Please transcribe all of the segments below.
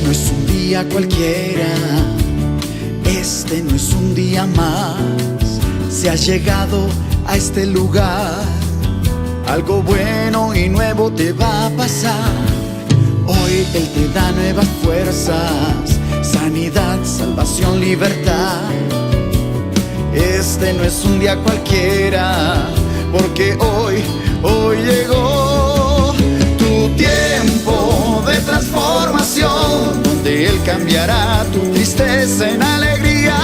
no es un día cualquiera, este no es un día más. Se ha llegado a este lugar, algo bueno y nuevo te va a pasar. Hoy Él te da nuevas fuerzas, sanidad, salvación, libertad. Este no es un día cualquiera, porque hoy llegó tu tiempo de transformación, donde Él cambiará tu tristeza en alegría.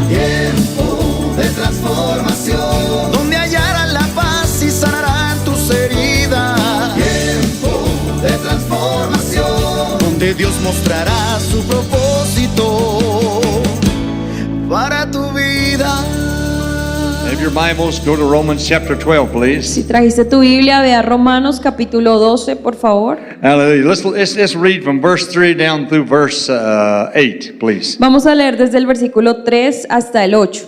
Tiempo de transformación, donde hallarás la paz y sanarán tus heridas. Tiempo de transformación, donde Dios mostrará su propósito para tu vida. Have your Bibles, go to Romans chapter 12, please. Si trajiste tu Biblia, ve a Romanos capítulo 12, por favor. Hallelujah. Let's read from verse 3 down through verse 8, please. Vamos a leer desde el versículo 3 hasta el 8.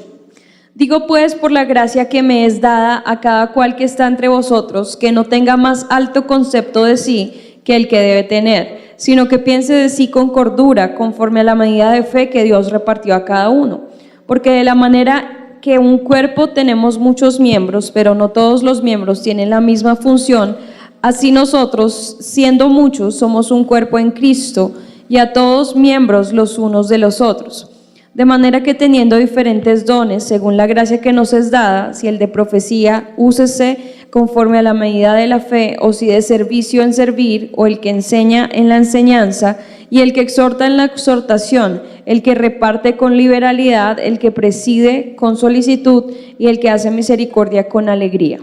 Digo pues, por la gracia que me es dada a cada cual que está entre vosotros, que no tenga más alto concepto de sí que el que debe tener, sino que piense de sí con cordura, conforme a la medida de fe que Dios repartió a cada uno. Porque de la manera que un cuerpo tenemos muchos miembros, pero no todos los miembros tienen la misma función, así nosotros, siendo muchos, somos un cuerpo en Cristo, y a todos miembros los unos de los otros. De manera que teniendo diferentes dones, según la gracia que nos es dada, si el de profecía, úsese conforme a la medida de la fe, o si de servicio en servir, o el que enseña en la enseñanza, y el que exhorta en la exhortación, el que reparte con liberalidad, el que preside con solicitud, y el que hace misericordia con alegría.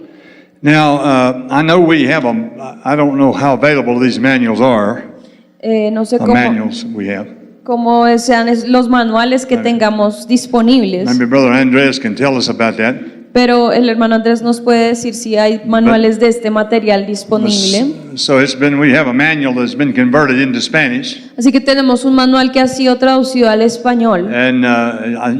Now, I know we have them. I don't know how available these manuals are. No sé Manuals we have. cómo sean los manuales que tengamos disponibles, Maybe Brother Andres can tell us about that. pero el hermano Andrés nos puede decir si hay manuales de este material disponible. So we have a manual that's been converted into Spanish, Así que tenemos un manual que ha sido traducido al español, and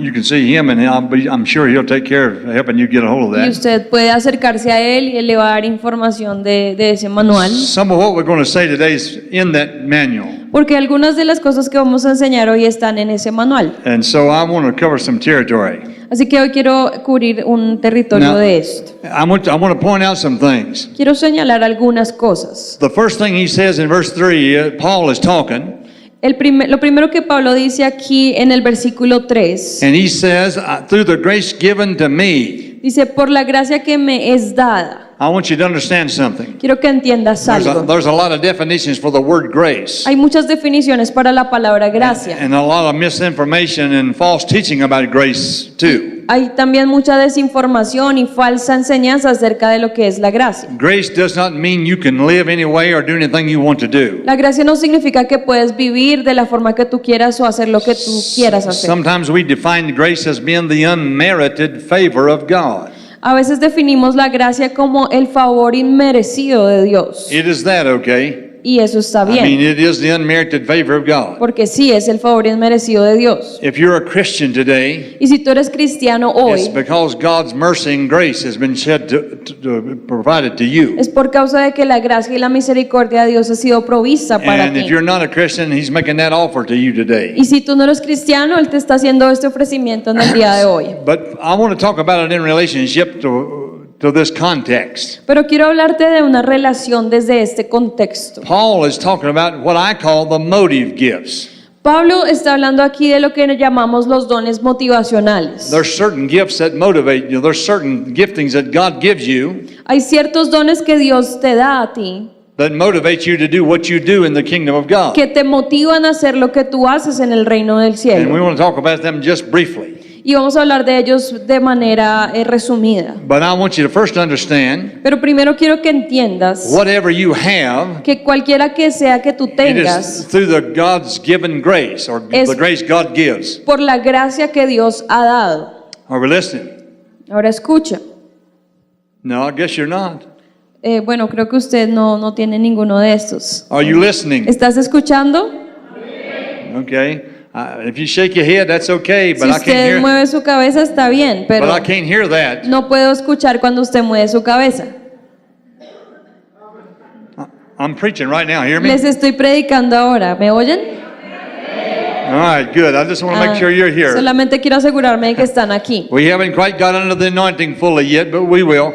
you can see him, and I'm sure he'll take care of helping you get a hold of y that. usted puede acercarse a él y él le va a dar información de ese manual, Some of what we're going to say today is in that manual, porque algunas de las cosas que vamos a enseñar hoy están en ese manual. and so I want to cover some territory. Así que hoy quiero cubrir un territorio Now, de esto. I want to point out some things. Quiero señalar algunas cosas. The first thing he says in verse 3, Paul is talking, Lo primero que Pablo dice aquí en el versículo 3, and he says, through the grace given to me. dice, por la gracia que me es dada. I want you to understand something. Quiero que entiendas algo. There's a lot of definitions for the word grace, Hay muchas definiciones para la palabra gracia. and a lot of misinformation and false teaching about grace too. Hay también mucha desinformación y falsa enseñanza acerca de lo que es la gracia. Grace does not mean you can live any way or do anything you want to do. La gracia no significa que puedes vivir de la forma que tú quieras o hacer lo que tú quieras hacer. Sometimes we define grace as being the unmerited favor of God. A veces definimos la gracia como el favor inmerecido de Dios. It is that, okay? Y eso está I mean, bien, it is the unmerited favor of God. porque sí es el favor inmerecido de Dios. If you're a Christian today, Y si tú eres cristiano it's hoy, because God's mercy and grace has been provided to you. es por causa de que la gracia y la misericordia de Dios ha sido provista para And if ti. you're not a Christian, He's making that offer to you today. Y si tú no eres cristiano, Él te está haciendo este ofrecimiento en el día de hoy. But I want to talk about it in relationship to this context. Pero quiero hablarte de una relación desde este contexto. Paul is talking about what I call the motive gifts. Pablo está hablando aquí de lo que llamamos los dones motivacionales. There's certain gifts that motivate you. There's certain giftings that God gives you Hay ciertos dones que Dios te da a ti that motivate you to do what you do in the kingdom of God. que te motivan a hacer lo que tú haces en el reino del And we cielo. want to talk about them just briefly. Y vamos a hablar de ellos de manera resumida. But I want you to first understand, Pero primero quiero que entiendas whatever you have, que cualquiera que sea que tú it is tengas, through the God's given grace, or Es- the grace God gives. por la gracia que Dios ha dado. Are we listening? Ahora escucha. No, I guess you're not. Bueno, creo que usted no tiene ninguno de estos. Are you listening? ¿Estás escuchando? Okay. If you shake your head, that's okay, Si but I can't usted hear. mueve su cabeza está bien, pero But I can't hear that. no puedo escuchar cuando usted mueve su cabeza. I'm preaching right now. Hear me? Les estoy predicando ahora, ¿me oyen? All right, good. I just want to make sure you're here. Solamente quiero asegurarme de que están aquí. We haven't quite got under the anointing fully yet, but we will.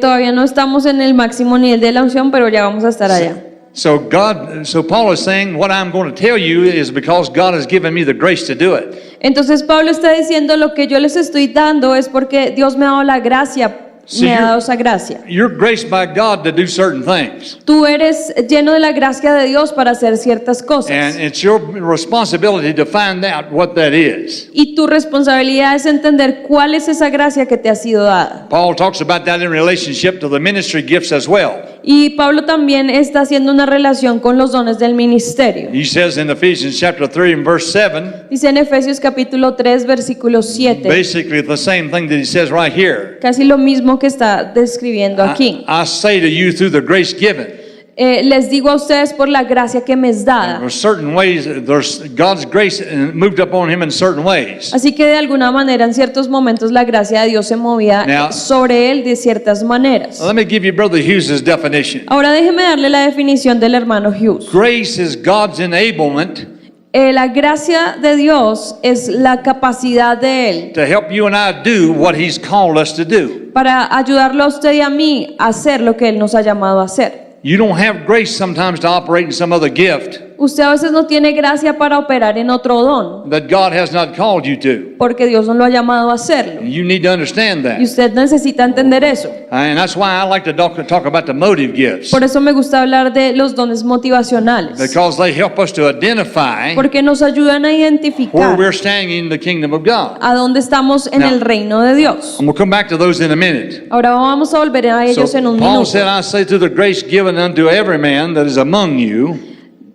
Todavía no estamos en el máximo nivel de la unción, pero ya vamos a estar allá. So Paul is saying, what I'm going to tell you is because God has given me the grace to do it. Entonces Pablo está diciendo lo que yo les estoy dando es porque Dios me ha dado la gracia, me ha dado esa gracia. You're graced by God to do certain things. Tú eres lleno de la gracia de Dios para hacer ciertas cosas. And it's your responsibility to find out what that is. Y tu responsabilidad es entender cuál es esa gracia que te ha sido dada. Paul talks about that in relationship to the ministry gifts as well. Y Pablo también está haciendo una relación con los dones del ministerio. He says in Ephesians chapter 3 and verse 7, Dice en Efesios capítulo 3 versículo 7. basically the same thing that he says right here. Casi lo mismo que está describiendo aquí. I say to you through the grace given. Les digo a ustedes por la gracia que me es dada. There's certain ways, there's God's grace moved upon him in certain ways. Así que de alguna manera en ciertos momentos la gracia de Dios se movía Now, sobre él de ciertas maneras. Let me give you Brother Hughes's definition. Ahora déjeme darle la definición del hermano Hughes. Grace is God's enablement La gracia de Dios es la capacidad de él to help you and I do what he's called us to do. para ayudarlo a usted y a mí a hacer lo que él nos ha llamado a hacer. You don't have grace sometimes to operate in some other gift Usted a veces no tiene gracia para operar en otro don, that God has not called you to. porque Dios no lo ha llamado a hacerlo. You need to understand Y that. usted necesita entender eso. And that's why I like to talk about the motive gifts, Por eso me gusta hablar de los dones motivacionales, because they help us to identify porque nos ayudan a where identificar we're standing in the kingdom of God. a dónde estamos en Now, el reino de Dios. And we'll come back to those in a minute. Ahora vamos a volver a ellos en un Paul minuto. said, I say through the grace given unto every man that is among you.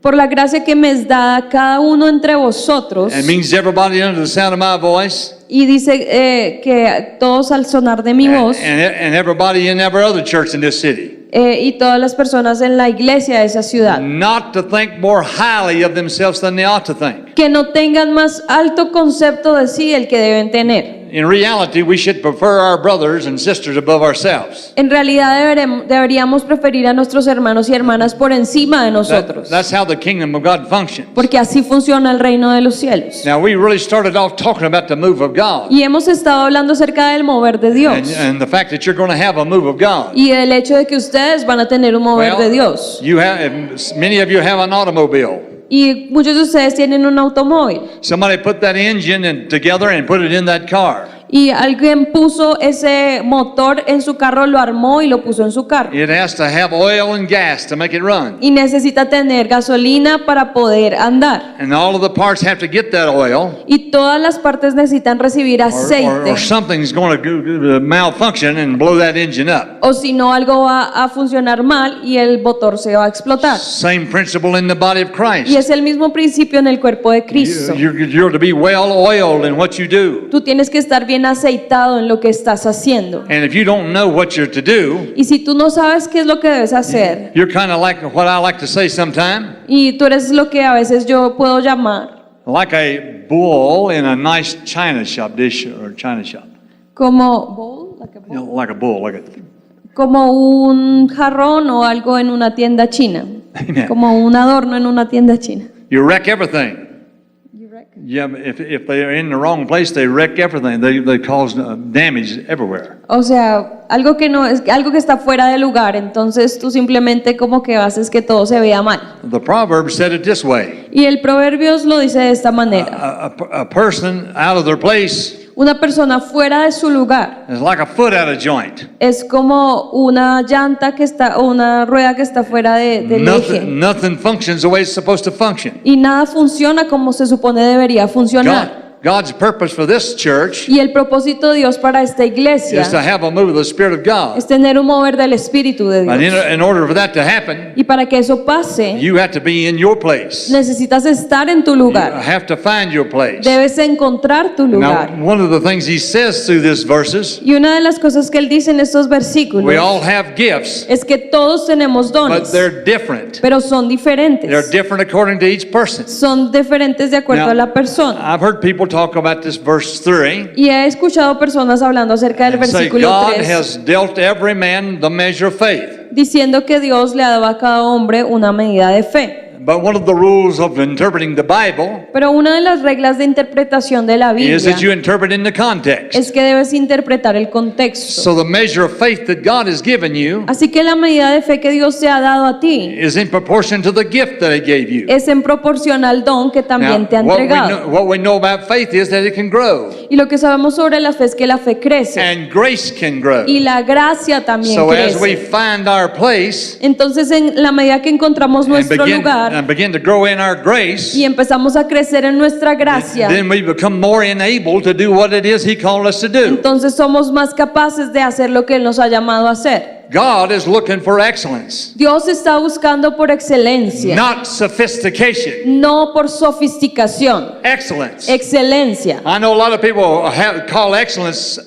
Por la gracia que me es dada a cada uno entre vosotros. It means everybody under the sound of my voice. Y dice que todos al sonar de mi voz And everybody in every other church in this city. Y todas las personas en la iglesia de esa ciudad. Not to think more highly of themselves than they ought to think. Que no tengan más alto concepto de sí el que deben tener. In reality, we should prefer our brothers and sisters above ourselves. En realidad deberíamos preferir a nuestros hermanos y hermanas por encima de nosotros. That's how the kingdom of God functions. Porque así funciona el reino de los cielos. Now, we really started off talking about the move of God. Y hemos estado hablando acerca del mover de Dios. And the fact that you're going to have a move of God. Y el hecho de que ustedes van a tener un mover de Dios. Many of you have an automobile. Y muchos de ustedes tienen un automóvil. Somebody put that engine together and put it in that car. Y alguien puso ese motor en su carro, lo armó y lo puso en su carro. It has to have oil and gas to make it run. Y necesita tener gasolina para poder andar. And all of the parts have to get that oil. Y todas las partes necesitan recibir aceite. Or something's going to malfunction and blow that engine up. O si no, algo va a funcionar mal y el motor se va a explotar. Same principle in the body of Christ. Y es el mismo principio en el cuerpo de Cristo. You're to be well oiled in what you do. Tú tienes que estar bien aceitado en lo que estás haciendo. And if you don't know what you're to do, Y si tú no sabes qué es lo que debes hacer, you're kind of like what I like to say sometime, y tú eres lo que a veces yo puedo llamar like a bull in a nice china shop, dish or china shop. como bowl, You know, like a bull, como un jarrón o algo en una tienda china, Amen. como un adorno en una tienda china. You wreck everything. Yeah, if they're in the wrong place, they wreck everything. They cause damage everywhere. O sea, algo que no es algo que está fuera de lugar, entonces tú simplemente como que haces que todo se vea mal. The Proverbs said it this way: Y el Proverbios lo dice de esta manera: a person out of their place una persona fuera de su lugar is like a foot out of joint. es como una llanta que está o una rueda que está fuera del eje. Nothing functions the way it's supposed to function. Y nada funciona como se supone debería funcionar. God's purpose for this church Y el propósito de Dios para esta iglesia is to have a move of the Spirit of God. es tener un mover del Espíritu de And Dios. in order for that to happen, Y para que eso pase, you have to be in your place. necesitas estar en tu You lugar. have to find your place. Debes encontrar tu Now, lugar. one of the things he says through these verses, Y una de las cosas que él dice en estos versículos we all have gifts, es que todos tenemos but dones, they're different. pero son They're diferentes. different according to each person. Son diferentes de acuerdo Now, a la persona. I've heard people talk about this verse 3 Y he escuchado personas hablando acerca del and say versículo God 3, has dealt every man the measure of faith. diciendo que Dios le ha dado a cada hombre una medida de fe. But one of the rules of interpreting the Bible Pero una de las reglas de interpretación de la is Biblia that you interpret in the context. es que debes interpretar el contexto. So the measure of faith that God has given you Así que la medida de fe que Dios te ha dado a ti is in proportion to the gift that He gave you. es en proporción al don que también te ha entregado. What we know about faith is that it can grow, Y lo que sabemos sobre la fe es que la fe crece and grace can grow. y la gracia también So as we crece. find our place Entonces, en la medida que encontramos nuestro lugar and begin to grow in our grace, y empezamos a crecer en nuestra gracia, then we become more enabled to do what it is He called us to do. entonces somos más capaces de hacer lo que Él nos ha llamado a hacer. God is looking for excellence, Dios está buscando por excelencia, not sophistication. no por sofisticación, Excellence. excelencia. I know a lot of people call excellence,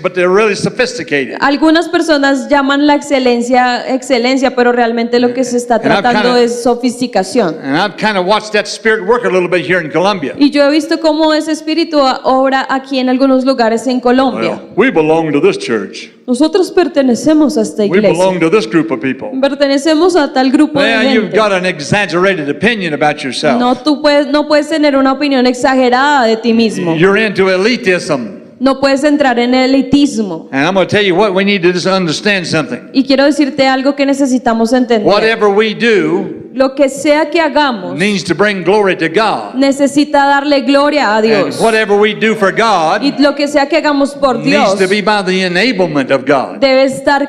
but they're really sophisticated. Algunas personas llaman la excelencia excelencia, pero realmente lo que se está And I've tratando kinda- es sofisticación. And I've kind of watched that spirit work a little bit here in Colombia. Y yo he visto cómo ese espíritu obra aquí en algunos lugares en Colombia. Well, we belong to this church. Nosotros pertenecemos a esta We belong iglesia. to this group of people. Pertenecemos a tal grupo de Well, you've gente. got an exaggerated opinion about yourself. No puedes tener una opinión exagerada de ti mismo. You're into elitism. No puedes entrar en el elitismo. And I'm going to tell you what, we need to just understand something. Y quiero decirte algo que necesitamos entender. Whatever we do Lo que sea que hagamos needs to bring glory to God. necesita darle gloria a And Dios. whatever we do for God Y lo que sea que hagamos por needs Dios to be by the enablement of God. debe estar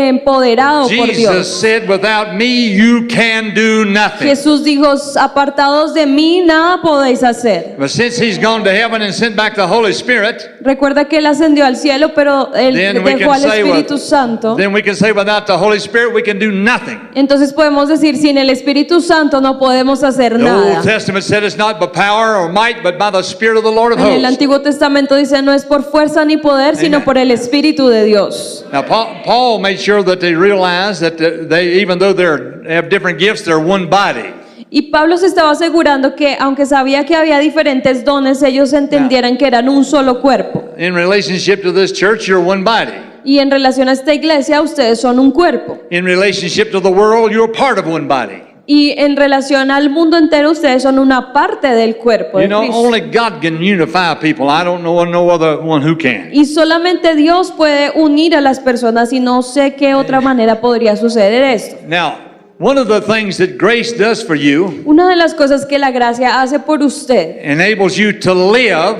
empoderado por Jesus Dios. said, without me, you can do nothing. Jesús dijo, apartados de mí nada podéis hacer. But since He's gone to heaven and sent back the Holy Spirit, Recuerda que Él ascendió al cielo, pero Él then we dejó can al say, Espíritu Santo. then we can say, without the Holy Spirit, we can do nothing. Entonces podemos decir, sin el Espíritu Santo no podemos hacer The Old nada. Testament said it's not by power or might, but by the Spirit of the Lord of En el hosts. Antiguo Testamento dice, no es por fuerza ni poder, sino Amen. por el Espíritu de Dios. Now, Paul made sure that they realized that they, even though they have different gifts, they're one body. Y Pablo se estaba asegurando que, aunque sabía que había diferentes dones, ellos entendieran que eran un solo cuerpo. In relationship to this church, you're one body. Y en relación a esta iglesia, ustedes son un cuerpo. In relationship to the world, you're part of one body. Y en relación al mundo entero, ustedes son una parte del cuerpo de You know, Cristo. only God can unify people. I don't know no other one who can. Y solamente Dios puede unir a las personas y no sé qué otra manera podría suceder esto. Now, one of the things that grace does for you Una de las cosas que la gracia hace por usted enables you to live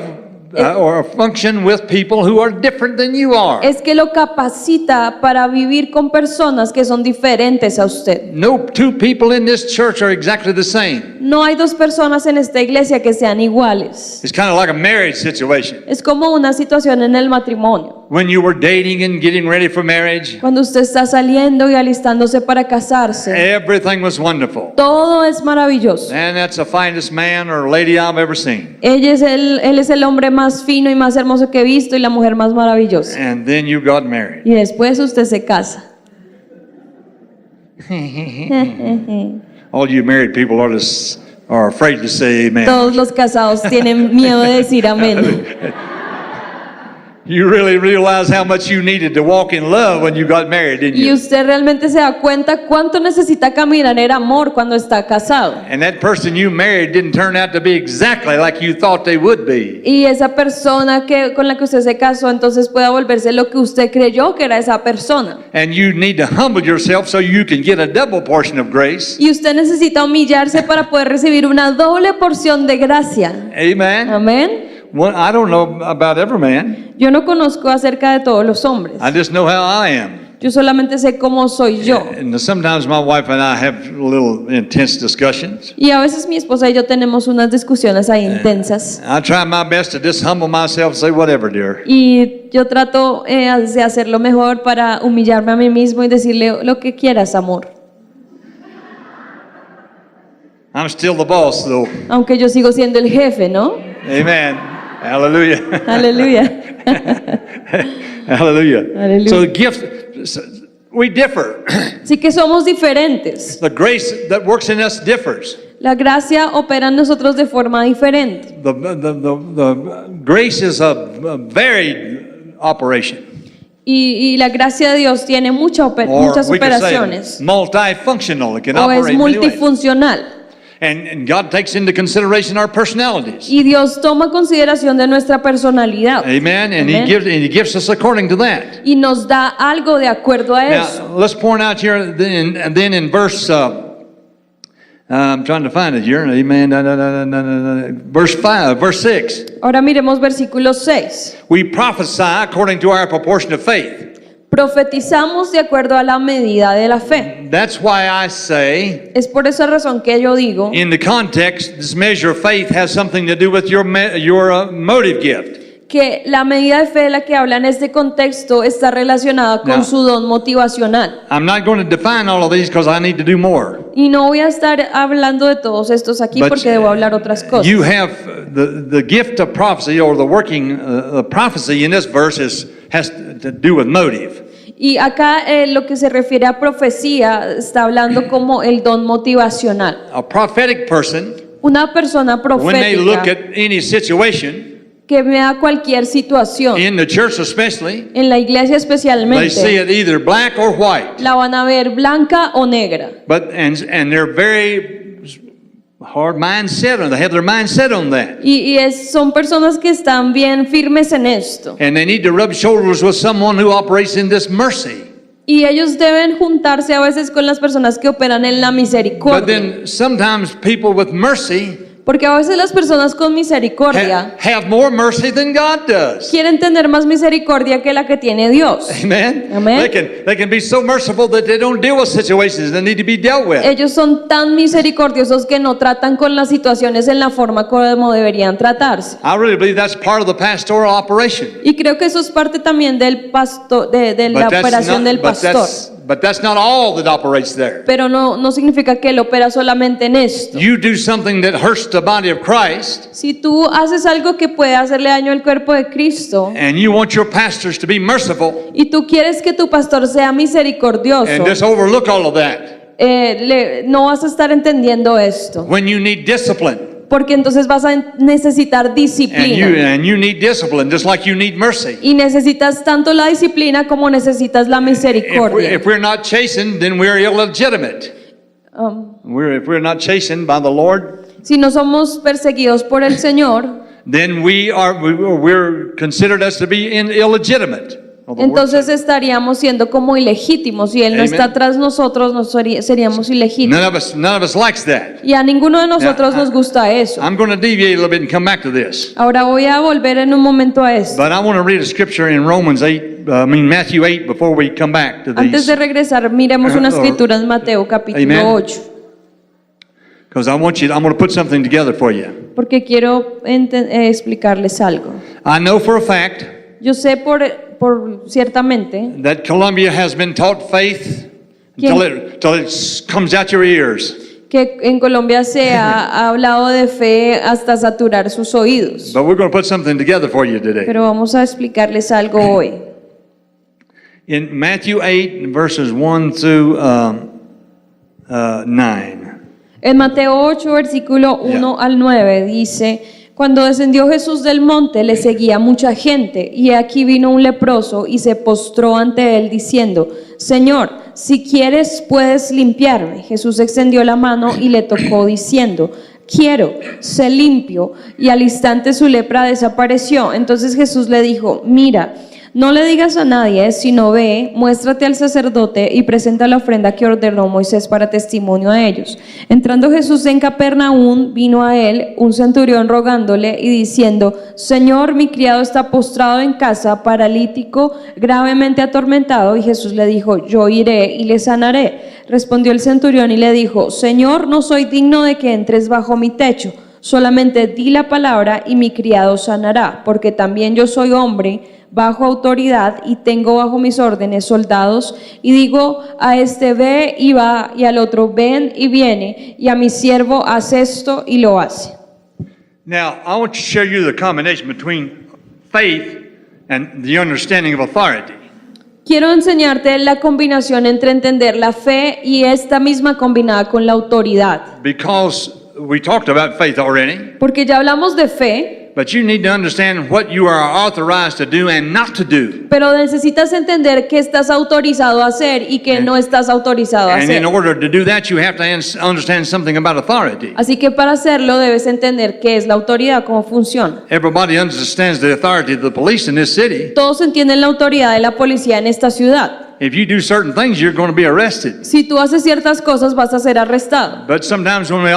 or function with people who are different than you are. es que lo capacita para vivir con personas que son diferentes a usted. No two people in this church are exactly the same. No hay dos personas en esta iglesia que sean iguales. It's kind of like a marriage situation. Es como una situación en el matrimonio. When you were dating and getting ready for marriage, Cuando usted está saliendo y alistándose para casarse, everything was wonderful. todo es maravilloso. And that's the finest man or lady I've ever seen. Él es el hombre más fino y más hermoso que he visto y la mujer más maravillosa. And then you got married. Y después usted se casa. All you married people are afraid to say amen. Todos los casados tienen miedo de decir amén. You really realize how much you needed to walk in love when you got married, didn't Y you? usted realmente se da cuenta cuánto necesita caminar en amor cuando está casado. And that person you married didn't turn out to be exactly like you thought they would be. Y esa persona con la que usted se casó entonces pueda volverse lo que usted creyó que era esa persona. And you need to humble yourself so you can get a double portion of grace. Y usted necesita humillarse para poder recibir una doble porción de gracia. Amen. Amén. Well, I don't know about every man. Yo no conozco acerca de todos los hombres. I just know how I am. Yo solamente sé cómo soy yo. And sometimes my wife and I have little intense discussions. Y a veces mi esposa y yo tenemos unas discusiones ahí intensas. I try my best to just humble myself and say, whatever, dear. Y yo trato de hacer lo mejor para humillarme a mí mismo y decirle lo que quieras, amor. I'm still the boss, though. Aunque yo sigo siendo el jefe, ¿no? Amen. Hallelujah. Aleluya. Hallelujah. Hallelujah. So the gift, we differ. Sí que somos diferentes. The grace that works in us differs. La gracia opera en nosotros de forma diferente. The grace is a varied operation. Y la gracia de Dios tiene muchas Or we could say operaciones. multifunctional. It can O es operate many ways. multifuncional. And God takes into consideration our personalities. Y Dios toma consideración de nuestra personalidad. Amen. And Amen. He gives us according to that. Y nos da algo de acuerdo a eso. Now, let's point out here then in verse, I'm trying to find it here. Amen. Verse 6. Ahora miremos versículo 6. We prophesy according to our proportion of faith. Profetizamos de acuerdo a la medida de la fe. That's why I say, Es por esa razón que yo digo in the context, this measure of faith has something to do with your motive gift. que la medida de fe de la que habla en este contexto está relacionada con No. su don motivacional. I'm not going to define all of these because I need to do more. Y no voy a estar hablando de todos estos aquí But porque debo hablar otras cosas. You have the gift of prophecy, or the working prophecy in this verse has to do with motive. Y acá lo que se refiere a profecía está hablando como el don motivacional. A prophetic person, Una persona when they look profética at any situation, que vea cualquier situación, in the church especially, en la iglesia they see especialmente, it either black or white. la van a ver blanca o negra. And they're very hard mindset on. They have their mindset on that. Son personas que están bien firmes en esto. And they need to rub shoulders with someone who operates in this mercy. Y ellos deben juntarse a veces con las personas que operan en la But misericordia. then sometimes people with mercy Porque a veces las personas con misericordia have more mercy than God does. quieren tener más misericordia que la que tiene Dios. Amen. Amen. They can be so merciful that they don't deal with situations that need to be dealt with. Ellos son tan misericordiosos que no tratan con las situaciones en la forma como deberían tratarse. I really believe that's part of the pastoral operation. Y creo que eso es parte también del pastor, de la operación del pastor. But that's not all that operates there. Pero no significa que él opera solamente en esto. You do something that hurts the body of Christ, Si tú haces algo que puede hacerle daño al cuerpo de Cristo and you want your pastors to be merciful, y tú quieres que tu pastor sea misericordioso, and just overlook all of that. no vas a estar entendiendo esto. When you need discipline, Porque entonces vas a necesitar disciplina. and you need discipline just like you need mercy. Y necesitas tanto la disciplina como necesitas la misericordia. If we're not chastened, then we're illegitimate. If we're not chastened by the Lord, Si no somos perseguidos por el Señor, then we're considered as to be illegitimate. entonces estaríamos siendo como ilegítimos. Si Él no Amen. está tras nosotros, seríamos ilegítimos. None of us likes that. Y a ninguno de nosotros nos gusta eso. I'm going to deviate a little bit and come back to this. Ahora voy a volver en un momento a esto. But I want to read a scripture in Matthew 8 before we come back to Antes these. de regresar, miremos una escritura en Mateo capítulo Amen. 8. Because I'm going to put something together for you. Porque quiero explicarles algo. I know for a fact Yo sé por ciertamente that Columbia has been taught faith until it comes out your ears. que en Colombia se ha hablado de fe hasta saturar sus oídos. But we're going to put something together for you today. Pero vamos a explicarles algo hoy. In Matthew 8, verses 1 through 9. En Mateo 8, versículo 1 al 9 dice: Cuando descendió Jesús del monte, le seguía mucha gente, y aquí vino un leproso y se postró ante él diciendo: Señor, si quieres puedes limpiarme. Jesús extendió la mano y le tocó diciendo: Quiero, sé limpio. Y al instante su lepra desapareció. Entonces Jesús le dijo: Mira, no le digas a nadie, sino ve, muéstrate al sacerdote y presenta la ofrenda que ordenó Moisés para testimonio a ellos. Entrando Jesús en Capernaum, vino a él un centurión rogándole y diciendo: Señor, mi criado está postrado en casa, paralítico, gravemente atormentado. Y Jesús le dijo: Yo iré y le sanaré. Respondió el centurión y le dijo: Señor, no soy digno de que entres bajo mi techo. Solamente di la palabra y mi criado sanará, porque también yo soy hombre bajo autoridad y tengo bajo mis órdenes soldados, y digo a este ve y va, y al otro ven y viene, y a mi siervo haz esto y lo hace. Now, I want to share you the combination between faith and the understanding of authority. Quiero enseñarte la combinación entre entender la fe y esta misma combinada con la autoridad, Because we talked about faith already. porque ya hablamos de fe. But you need to understand what you are authorized to do and not to do. Pero necesitas entender qué estás autorizado a hacer y qué no estás autorizado a And in hacer. order to do that, you have to understand something about authority. Así que para hacerlo debes entender qué es la autoridad, cómo funciona. Everybody understands the authority of the police in this city. Todos entienden la autoridad de la policía en esta ciudad. If you do certain things, you're going to be arrested. Si tú haces ciertas cosas vas a ser arrestado. But sometimes when we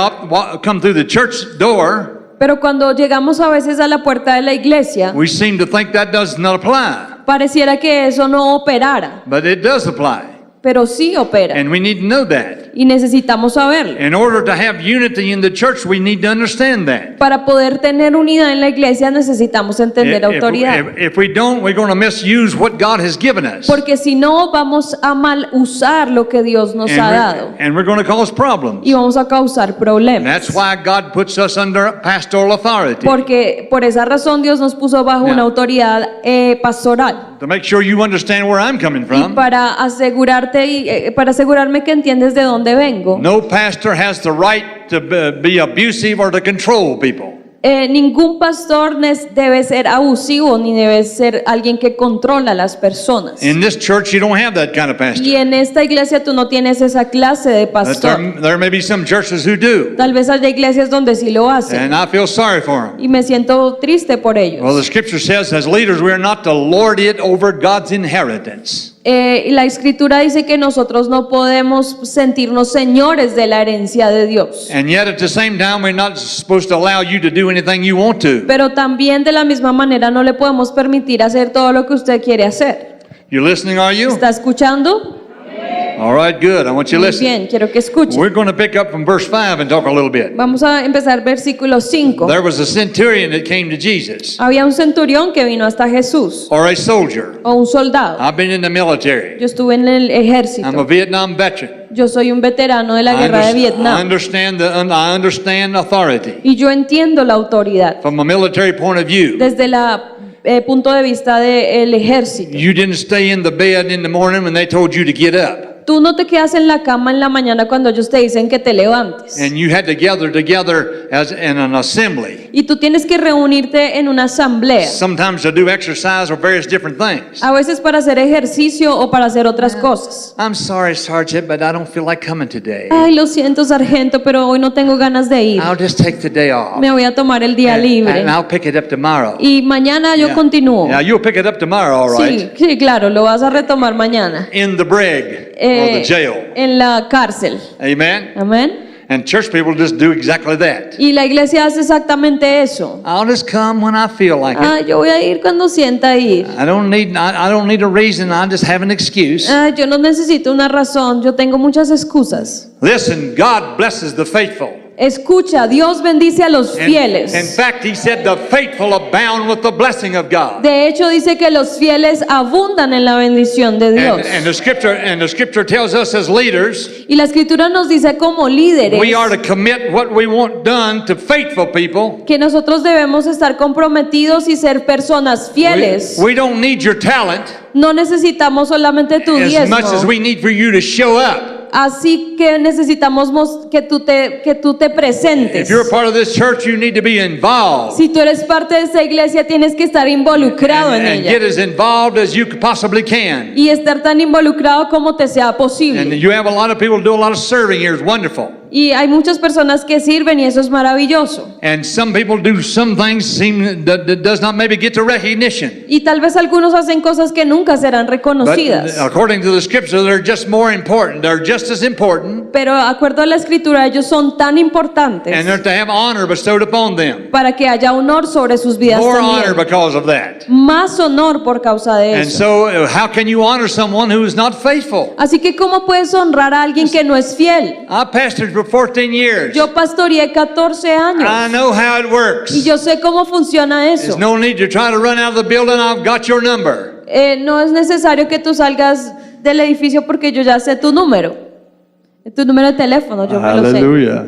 come through the church door, Pero cuando llegamos a veces a la puerta de la iglesia, we seem to think that does not apply. pareciera que eso no operara, But it does apply. pero sí opera And we need to know that. y necesitamos saberlo. In order to have unity in the church, we need to understand that. Para poder tener unidad en la iglesia necesitamos entender autoridad. If we don't, we're going to misuse what God has given us. Porque si no, vamos a mal usar lo que Dios nos ha dado And we're going to cause problems. y vamos a causar And problemas. that's why God puts us under pastoral authority. Porque por esa razón Dios nos puso bajo Yeah. una autoridad pastoral. To make sure you understand where I'm coming Y from. para asegurarte para asegurarme que entiendes de dónde vengo. No pastor has the right to be abusive or to control people. Ningún pastor debe ser abusivo ni debe ser alguien que controla a las personas. In this church, you don't have that kind of pastor. Y en esta iglesia tú no tienes esa clase de But pastor. there may be some churches who do. Tal vez haya iglesias donde sí lo hacen. And I feel sorry for them. Y me siento triste por ellos. Well, the scripture says, as leaders, we are not to lord it over God's inheritance. La escritura dice que nosotros no podemos sentirnos señores de la herencia de Dios. And yet, at the same time, we're not supposed to allow you to do anything you want to. Pero también de la misma manera no le podemos permitir hacer todo lo que usted quiere hacer. You listening, are you? ¿Está escuchando? All right, good. I want you to Muy listen. bien, quiero que escuche. We're going to pick up from verse 5 and talk a little bit. Vamos a empezar versículo 5. There was a centurion that came to Jesus, Había un centurión que vino hasta Jesús, or a soldier. o un soldado. I've been in the military. Yo estuve en el I'm a ejército. Vietnam veteran. Yo soy un veterano de la I guerra de I Vietnam. I understand authority Y yo entiendo la autoridad from a military point of view. desde el punto de vista del ejército. You didn't stay in the bed in the morning when they told you to get up. Tú no te quedas en la cama en la mañana cuando ellos te dicen que te levantes. And you had to gather together as in an assembly. Y tú tienes que reunirte en una asamblea. Sometimes to do exercise or various different things. A veces para hacer ejercicio o para hacer otras cosas. I'm sorry, Sergeant, but I don't feel like coming today. Ay, lo siento, sargento, pero hoy no tengo ganas de ir. I'll just take the day off. Me voy a tomar el día libre. And I'll pick it up tomorrow. Y mañana yo Yeah. continúo. Yeah, you'll pick it up tomorrow, all right? Sí, sí, claro, lo vas a retomar mañana. In the brig or the jail. En la cárcel. Amen? Amén. And church people just do exactly that. Y la iglesia hace exactamente eso. I'll just come when I feel like it. Ah, yo voy a ir cuando sienta ir. I don't need a reason. I just have an excuse. Ah, yo no necesito una razón, yo tengo muchas excusas. Listen, God blesses the faithful. Escucha, Dios bendice a los In fieles. fact, He said the faithful abound with the blessing of God. De hecho, dice que los fieles abundan en la bendición de Dios. And the scripture tells us as leaders, Y la escritura nos dice como líderes we are to commit what we want done to faithful people. que nosotros debemos estar comprometidos y ser personas fieles. We don't need your talent No necesitamos solamente tu as much as diezmo. we need for you to show up. Así que necesitamos que tú te presentes. If you're a part of this church, you need to be involved. Si tú eres parte de esta iglesia, tienes que estar involucrado en And get ella. as involved as you possibly can. Y estar tan involucrado como te sea And posible. you have a lot of people do a lot of serving here. It's wonderful. Y hay muchas personas que sirven y eso es maravilloso. And some people do some things that does not maybe get the recognition. Y tal vez algunos hacen cosas que nunca serán But reconocidas. according to the scripture, they're just more important. They're just as important. Pero de acuerdo a la escritura, ellos son tan And importantes they're to have honor bestowed upon them. para que haya honor sobre sus vidas More honor también. because of that. Más honor por causa de And eso. so, how can you honor someone who is not faithful? Así que ¿cómo puedes honrar a alguien que no es fiel? I pastored for 14 years. Yo pastoreé 14 I años know how it works. y yo sé cómo funciona eso. There's no need to try to run out of the building. I've got your number. No es necesario que tú salgas del edificio porque yo ya sé tu número de teléfono, yo me lo sé. Hallelujah.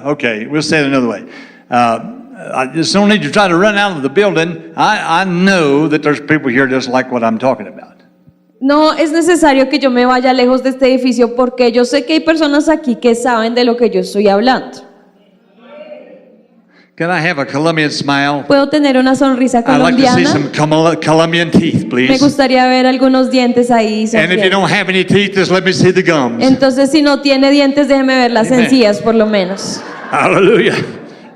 Okay, we'll say it another way. I just don't need to try to run out of the building. I know that there's people here just like what I'm talking about. No es necesario que yo me vaya lejos de este edificio porque yo sé que hay personas aquí que saben de lo que yo estoy hablando. Can I have a Colombian smile? ¿Puedo tener una sonrisa I'd like to see colombiana? some Colombian teeth, Me please. gustaría ver algunos dientes ahí. And if you don't have any teeth, just let me see the gums. Entonces, si no tiene dientes, déjeme ver las Amen. encías por lo menos. Hallelujah.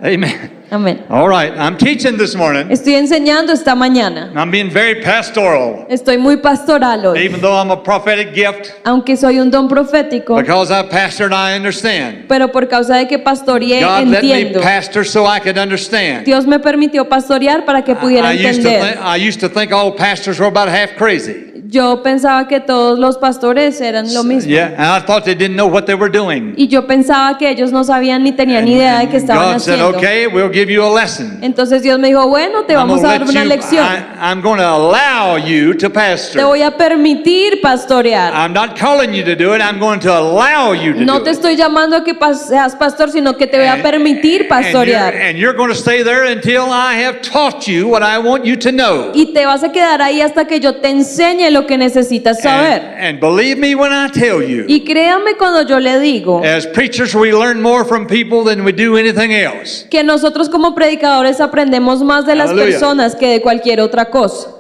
Amen. Amén. All right, I'm teaching this morning. Estoy enseñando esta mañana. I'm being very pastoral, Estoy muy pastoral hoy. even though I'm a prophetic gift. Aunque soy un don profético, Because I pastored, I understand. pero por causa de que pastoreé, God let me entiendo. pastor so I could understand. Dios me permitió pastorear para que pudiera entender. I used to think all pastors were about half crazy. Yo pensaba que todos los pastores eran lo mismo. Yeah, and I thought they didn't know what they were doing. Y yo pensaba que ellos no sabían ni tenían idea de qué estaban God said, haciendo. okay, we'll give you a lesson. Entonces Dios me dijo, bueno, te vamos a dar una lección. I'm going to allow you to Te pastor. voy a permitir pastorear. I'm not calling you to do it. I'm going to allow you to No do te it. estoy llamando a que seas pastor, sino que te voy a permitir pastorear. And you're going to stay there until I have taught you what I want you to know. Y te vas a quedar ahí hasta que yo te enseñe lo que necesitas saber. And believe me when I tell you, Y créame cuando yo le digo as preachers, we learn more from people than we do anything else. que nosotros como predicadores aprendemos más de las Aleluya. personas que de cualquier otra cosa.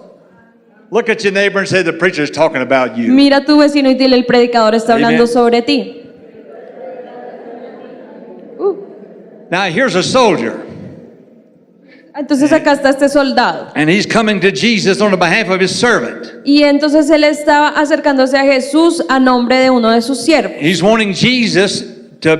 Look at your neighbor and say, the preacher's talking about you. Mira a tu vecino y dile, el predicador está hablando Amen. sobre ti. Now, here's a soldier, Entonces acá está este soldado. and he's coming to Jesus on the behalf of his servant. Y entonces él estaba acercándose a Jesús a nombre de uno de sus siervos. He's wanting Jesus to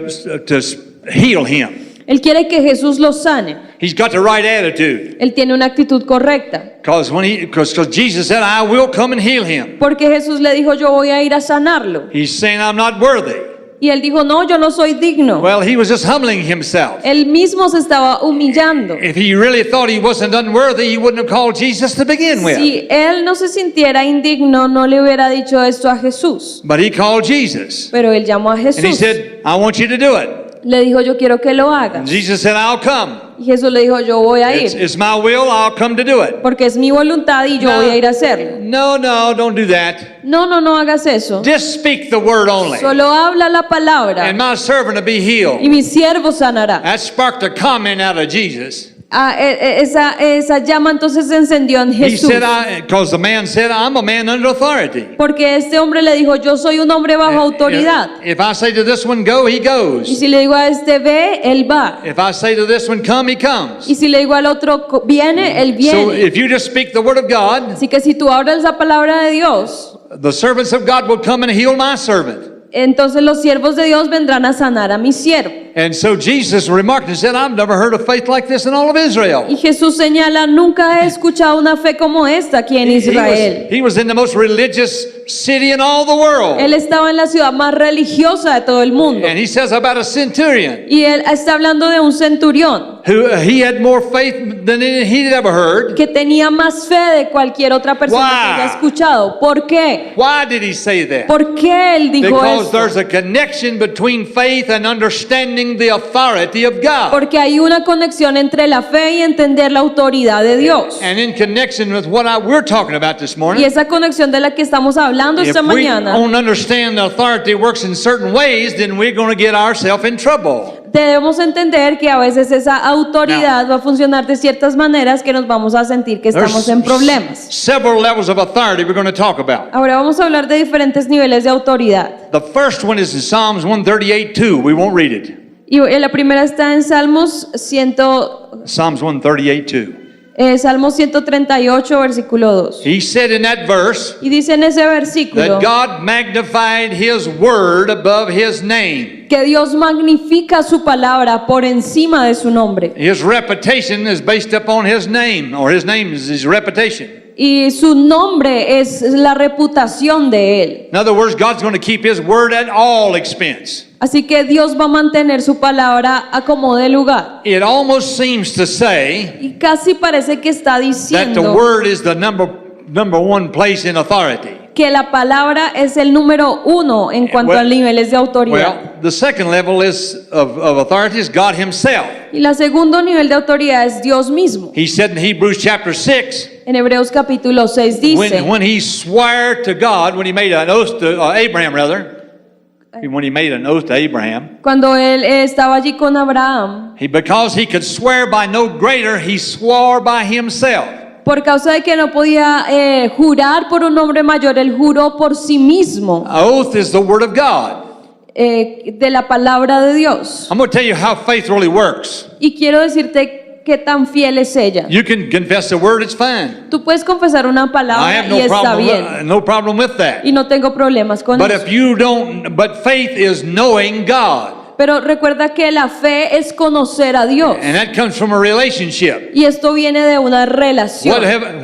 heal him. Él quiere que Jesús lo sane. He's got the right attitude. Él tiene una actitud correcta. Because Jesus said, I will come and heal him. Porque Jesús le dijo, yo voy a ir a sanarlo. He's saying, I'm not worthy. Y él dijo, no, yo no soy digno. Well, he was just humbling himself. Él mismo se estaba humillando. If he really thought he wasn't unworthy, he wouldn't have called Jesus to begin with. Si él no se sintiera indigno, no le hubiera dicho esto a Jesús. But he called Jesus. Pero él llamó a And he Jesús. said, I want you to do it. Le dijo, yo quiero que lo And hagas. Jesus said, I'll come. Y Jesús le dijo, yo voy a ir. It's my will, I'll come to do it. Porque es mi voluntad y yo voy a ir a hacerlo. No, don't do that. No, no, no hagas eso. Just speak the word only. Solo habla la palabra And my servant will be healed. y mi siervo sanará. That sparked a comment out of Jesus. Esa llama entonces se encendió en He Jesús. said, because the man said, I'm a man under authority. Porque este hombre le dijo, yo soy un hombre bajo autoridad. If I say to this one, go, he Y goes. si le digo a este ve, él va. If I say to this one, come, he comes. Y si le digo al otro viene, él So viene. if you just speak the word of God, Así que si tú hablas la palabra de Dios, the servants of God will come and heal my servant. entonces los siervos de Dios vendrán a sanar a mi siervo. And so Jesus remarked and said, I've never heard of faith like this in all of Israel. Y Jesús señala, nunca he escuchado una fe como esta aquí en Israel. He was in the most religious city in all the world. Él estaba en la ciudad más religiosa de todo el mundo. And he says about a centurion Y él está hablando de un centurión who he had more faith than he'd ever heard. que tenía más fe de cualquier otra persona Wow. que haya escuchado. ¿Por qué? Why did he say that? ¿Por qué él dijo Because esto? there's a connection between faith and understanding the authority of God. Porque hay una conexión entre la fe y entender la autoridad de Dios. And in connection with what we're talking about this Y morning, esa conexión de la que estamos hablando if esta we mañana, don't understand the authority works in certain ways, then we're going to get ourselves in trouble. debemos entender que a veces esa autoridad va a funcionar de ciertas maneras que nos vamos a sentir que estamos en problemas. Several levels of authority we're going to talk about. Ahora vamos a hablar de diferentes niveles de autoridad. The first one is in Psalms 138:2. We won't read it. Y la primera está en Salmos 138, versículo 2. He said in that verse Y dice en ese versículo that God magnified his word above his name. que Dios magnifica su palabra por encima de su nombre. His reputation is based upon his name, or his name is his reputation. Y su nombre es la reputación de él. In other words, God's going to keep his word at all expense. Así que Dios va a mantener su palabra a como de lugar. It almost seems to say Y casi parece que está that the diciendo word is the number one place in authority. que la palabra es el número uno en cuanto a niveles de autoridad. Well, the second level of authority is God himself. Y el segundo nivel de autoridad es Dios mismo. He said in Hebrews chapter 6, En Hebreos capítulo 6 dice, when he swore to God, when he made an oath to Abraham, rather, when he made an oath to Abraham. Cuando él estaba allí con Abraham, Because he could swear by no greater, he swore by himself. por causa de que no podía jurar por un hombre mayor, él juró por sí mismo, An oath is the word of God. de la palabra de Dios. I'm going to tell you how faith really works. Y quiero decirte qué tan fiel es ella. You can confess the word, it's fine. Tú puedes confesar una I palabra have y está bien. no problem with that. Y no tengo problemas con But eso. if you don't, but faith is knowing God. Pero recuerda que la fe es conocer a Dios. And that comes from a relationship. Y esto viene de una relación.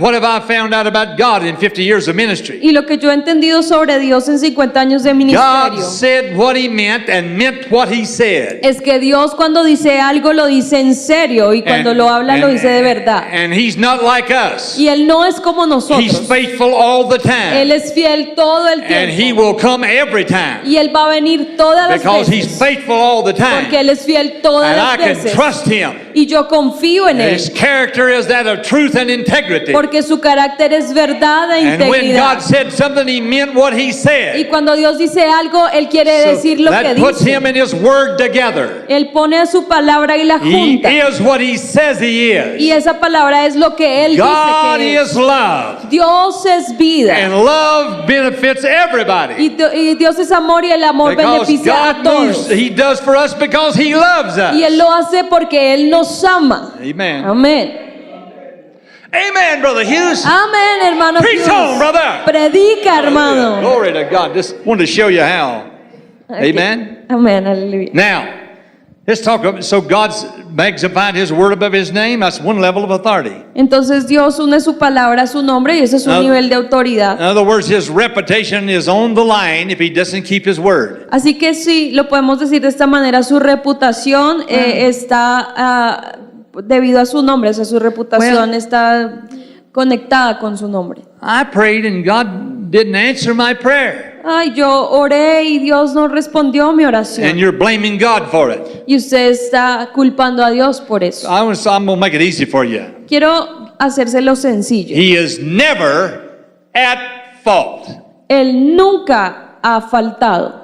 What have I found out about God in 50 years of ministry? Y lo que yo he entendido sobre Dios en 50 años de God ministerio said what he meant and meant what he said. es que Dios cuando dice algo lo dice en serio y cuando lo habla lo dice de verdad. And he's not like us. Y Él no es como He's nosotros. faithful all the time. Él es fiel todo el And he tiempo. will come every time. Y Él va a venir todas las Because he's veces. faithful all the Porque time. Él es fiel todas And I las can veces. trust him. Y yo confío en Él. His character is that of truth and integrity. Porque su carácter es verdad e And when integridad. God said something, he meant what he Y said. cuando Dios dice algo, Él quiere So decir lo que that puts dice. him and his word together. Él pone su palabra y la He junta. is what he says he Y is. esa palabra es lo que Él God dice que es. is love. Dios es vida. And love benefits everybody. Y Dios es amor y el amor Because beneficia a God todos. moves, he does for us because he loves Y Él us. lo hace porque Él nos ama. Amen. Amén. Amen, Brother Hughes. Amén, hermano. Preach Hughes. on, brother. Predica, hermano. Glory to God. Just wanted to show you how. Amen. Amén, aleluya. Now, let's talk about, so God's magnified his word above his name. That's one level of authority. Entonces Dios une su palabra a su nombre y ese es un Ah. nivel de autoridad. In other words, his reputation is on the line if he doesn't keep his word. Así que sí, lo podemos decir de esta manera, su reputación está debido a su nombre, o sea, su reputación Well- está conectada con su nombre. I prayed and God didn't answer my prayer. Ay, yo oré y Dios no respondió mi And oración. you're blaming God for it. Y usted está culpando a Dios por eso. I'm going to make it easy for you. Quiero hacérselo sencillo. He is never at fault. Él nunca ha faltado.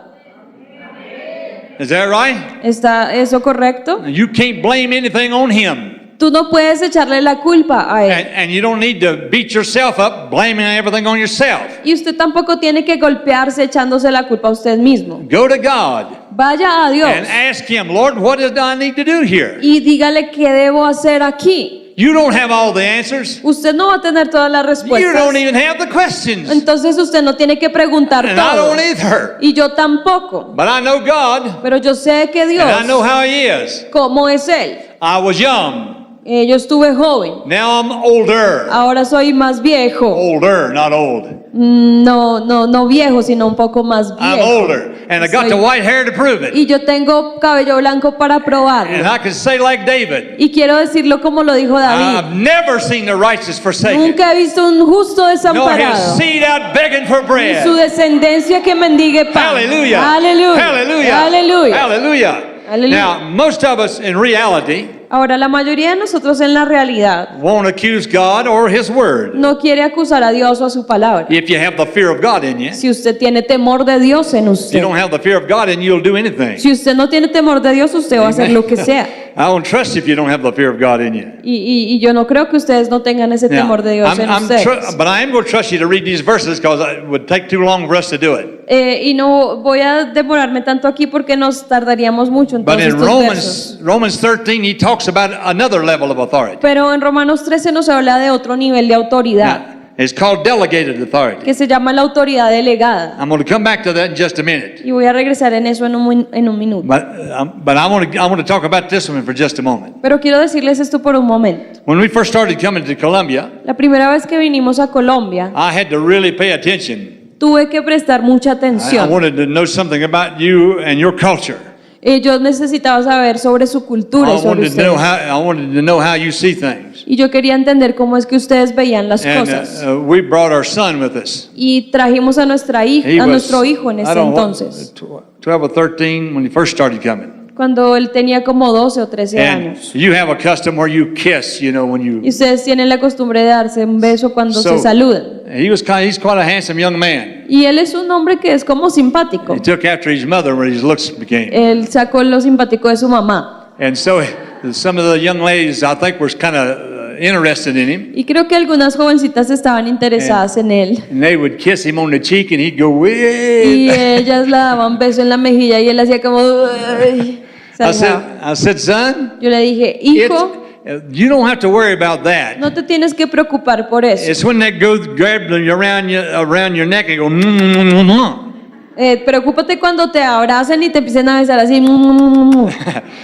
Is that right? ¿Está eso correcto? You can't blame anything on him. Tú no puedes echarle la culpa a él. And you don't need to beat yourself up blaming everything on yourself. Y usted tampoco tiene que golpearse echándose la culpa a usted mismo. Go to God Vaya a Dios and ask him, Lord, what do I need to do here? y dígale qué debo hacer aquí. You don't have all the answers. Usted no va a tener todas las You respuestas. don't even have the questions. Entonces usted no tiene que preguntar And I todo. don't either. Y yo tampoco. But I know God, Pero yo sé que Dios, and I know how he is. cómo es Él. I was young. Yo estuve joven. Now I'm older. Ahora soy más viejo. Older, not old. No viejo, sino un poco más I'm viejo. older. And I got Soy- the white hair to prove it. Y yo tengo cabello blanco para And probarlo. I can say like David, Y quiero decirlo como lo dijo David. I've never seen the righteous forsaken, Nunca he visto un justo nor his desamparado. seed out begging for Ni bread. su descendencia que mendigue pan. Hallelujah. Aleluya. Hallelujah. Aleluya. Hallelujah. Hallelujah. Now, most of us in reality Ahora, la mayoría de nosotros en la realidad won't accuse God or his word. no quiere acusar a Dios o a su palabra. If you have the fear of God in you, Si usted tiene temor de Dios en if you usted. don't have the fear of God in you, you'll do anything. Si usted no tiene temor de Dios, usted va a hacer lo que sea. I don't trust you if you don't have the fear of God in you. Y yo no creo que ustedes no tengan ese Now, temor de Dios en ustedes. but I am going to trust you to read these verses because it would take too long for us to do it. Y no voy a demorarme tanto aquí porque nos tardaríamos mucho en But todos in estos versos. Romans 13, he talks about another level of authority. Pero en Romanos 13 nos habla de otro nivel de autoridad, Now, it's called delegated authority. que se llama la autoridad delegada. I'm going to come back to that in just a minute. Y voy a regresar en eso en un minuto. But I want to talk about this one for just a moment. Pero quiero decirles esto por un momento. When we first started coming to Columbia, La primera vez que vinimos a Colombia, I had to really pay attention. tuve que prestar mucha I atención. wanted to know something about you and your culture. Yo necesitaba saber sobre su cultura y sobre ustedes. I wanted to know how you see things. Y yo quería entender cómo es que ustedes veían las And cosas. we brought our son with us. Y trajimos a nuestra hija, He a was, nuestro hijo en I ese don't know, entonces. 12 or 13 when he first started coming. cuando él tenía como 12 o 13 And años. you have a custom where you kiss, when Y you. ustedes tienen la costumbre de darse un beso cuando So, se saludan. he's quite a handsome young man. Y él es un hombre que es como simpático. He took after his mother when his looks became. Él sacó lo simpático de su mamá. And so some of the young ladies, I think, were kind of interested in him. Y creo que algunas jovencitas estaban interesadas en él. And they would kiss him on the cheek and he'd go, Y "Wee." ellas le daban beso en la mejilla y él hacía como... "Uy", se alejaba. I said, son, Yo le dije, it's, hijo, you don't have to worry about that. no te tienes que preocupar por eso. It's when that goes grabs you around your neck and go, "Mm." Preocúpate cuando te abracen y te empiecen a besar así.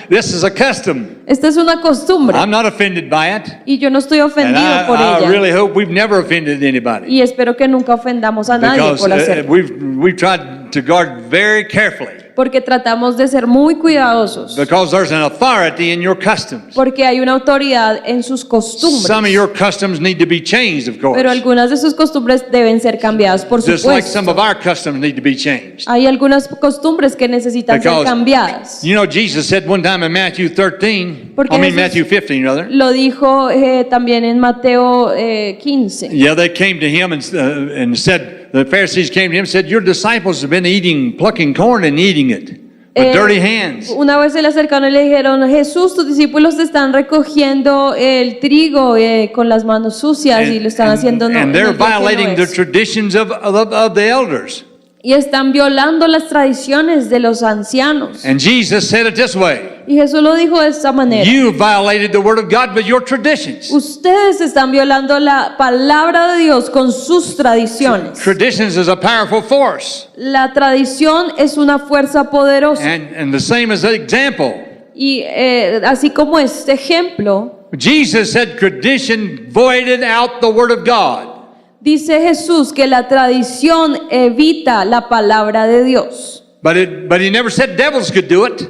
This is a custom. Esta es una costumbre. I'm not offended by it. Y yo no estoy And ofendido por I ella. really hope we've never offended anybody. Y espero que nunca ofendamos a nadie Because por hacerlo. we've tried to guard very carefully. Porque tratamos de ser muy cuidadosos. Because there's an authority in your customs. Porque hay una autoridad en sus costumbres. Some of your customs need to be changed, of course. Pero algunas de sus costumbres deben ser cambiadas, por Just like some supuesto. of our customs need to be changed. Hay algunas costumbres que necesitan ser Because, cambiadas. Jesus said one time in Matthew 13, Porque Jesús- Matthew 15, rather. Lo dijo también en Mateo 15. Yeah, they came to him and said, the Pharisees came to him and said, your disciples have been plucking corn and eating it with dirty hands. Una vez se le acercaron y le dijeron, Jesús, tus discípulos te están recogiendo el trigo con las manos sucias y lo están haciendo and they're en el día que no violating the es. traditions of the elders. Y están violando las tradiciones de los ancianos. And Jesus said it this way, Y Jesús lo dijo de esta manera. you violated the word of God with your traditions. Ustedes están violando la palabra de Dios con sus tradiciones. Traditions is a powerful force. La tradición es una fuerza poderosa. And the same as the example. Y así como este ejemplo, Jesus said tradition voided out the word of God. dice Jesús que la tradición evita la palabra de Dios. But he never said devils could do it.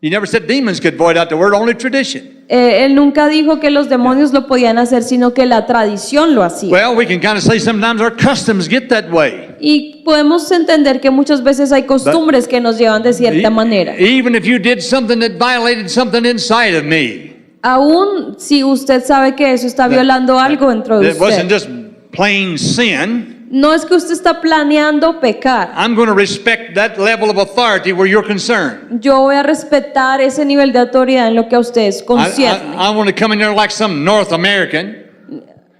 He never said demons could void out the word, only tradition. Él nunca dijo que los demonios lo podían hacer, sino que la tradición lo hacía. Well, we can kind of say sometimes our customs get that way. Y podemos entender que muchas veces hay costumbres que nos llevan de cierta manera. Even if you did something that violated something inside of me. Aún si usted sabe que eso está violando algo dentro de It wasn't usted. just plain sin. No es que usted está planeando pecar. I'm going to respect that level of authority where you're concerned. Yo voy a respetar ese nivel de autoridad en lo que a usted es concierne. I want to come in there like some North American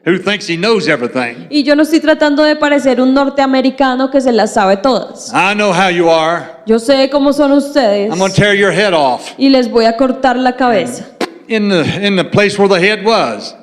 who thinks he knows everything. Y yo no estoy tratando de parecer un norteamericano que se las sabe todas. I know how you are. Yo sé cómo son ustedes I'm going to tear your head off y les voy a cortar la cabeza. in the place where the head was.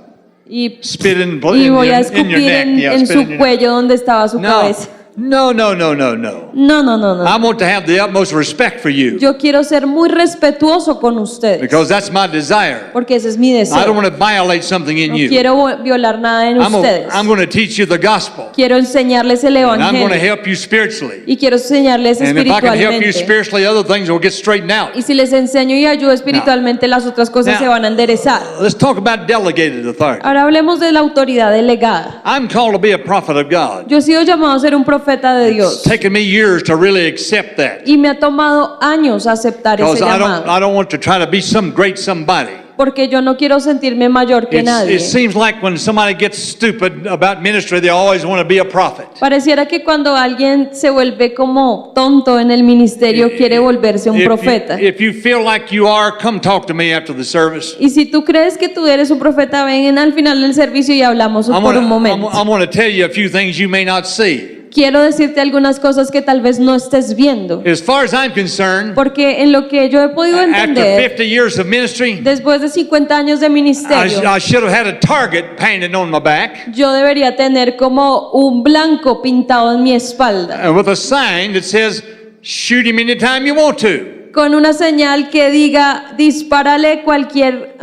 Y, Spit in y voy a your escupir neck. Yeah, en spit su in your neck. cuello donde estaba su No, cabeza. no. No, no. I want to have the utmost respect for you Yo quiero ser muy respetuoso con ustedes. because that's my desire. Porque ese es mi I don't deseo. want to violate something in No you. quiero violar nada en ustedes. I'm going to teach you the gospel. Quiero enseñarles el And I'm going to evangelio. help you spiritually. Y quiero enseñarles And if I can help you espiritualmente. spiritually, other things will get straightened out. Y si les enseño y ayudo espiritualmente, las otras cosas Now, se van a enderezar. Let's talk about delegated authority. Ahora hablemos de la autoridad delegada. I'm called to be a prophet of God. Yo he sido llamado a ser un profeta de Dios. It's taken me years to really accept that. Y me ha tomado años aceptar ese Because I llamado. don't want to try to be some great somebody. Porque yo no quiero sentirme mayor que nadie. It seems like when somebody gets stupid about ministry, they always want to be a prophet. Pareciera que cuando alguien se vuelve como tonto en el ministerio, quiere volverse un profeta. If you feel like you are, come talk to me after the service. Y si tú crees que tú eres un profeta, ven al final del servicio y hablamos por un momento. I'm going to tell you a few things you may not see. Quiero decirte algunas cosas que tal vez no estés viendo. As far as I'm concerned, Porque en lo que yo he podido after entender, 50 years of ministry, después de 50 años de ministerio, I should have had a target painted on my back yo debería tener como un blanco pintado en mi espalda, with a sign that says, shoot him anytime you want to. con una señal que diga, dispárale cualquier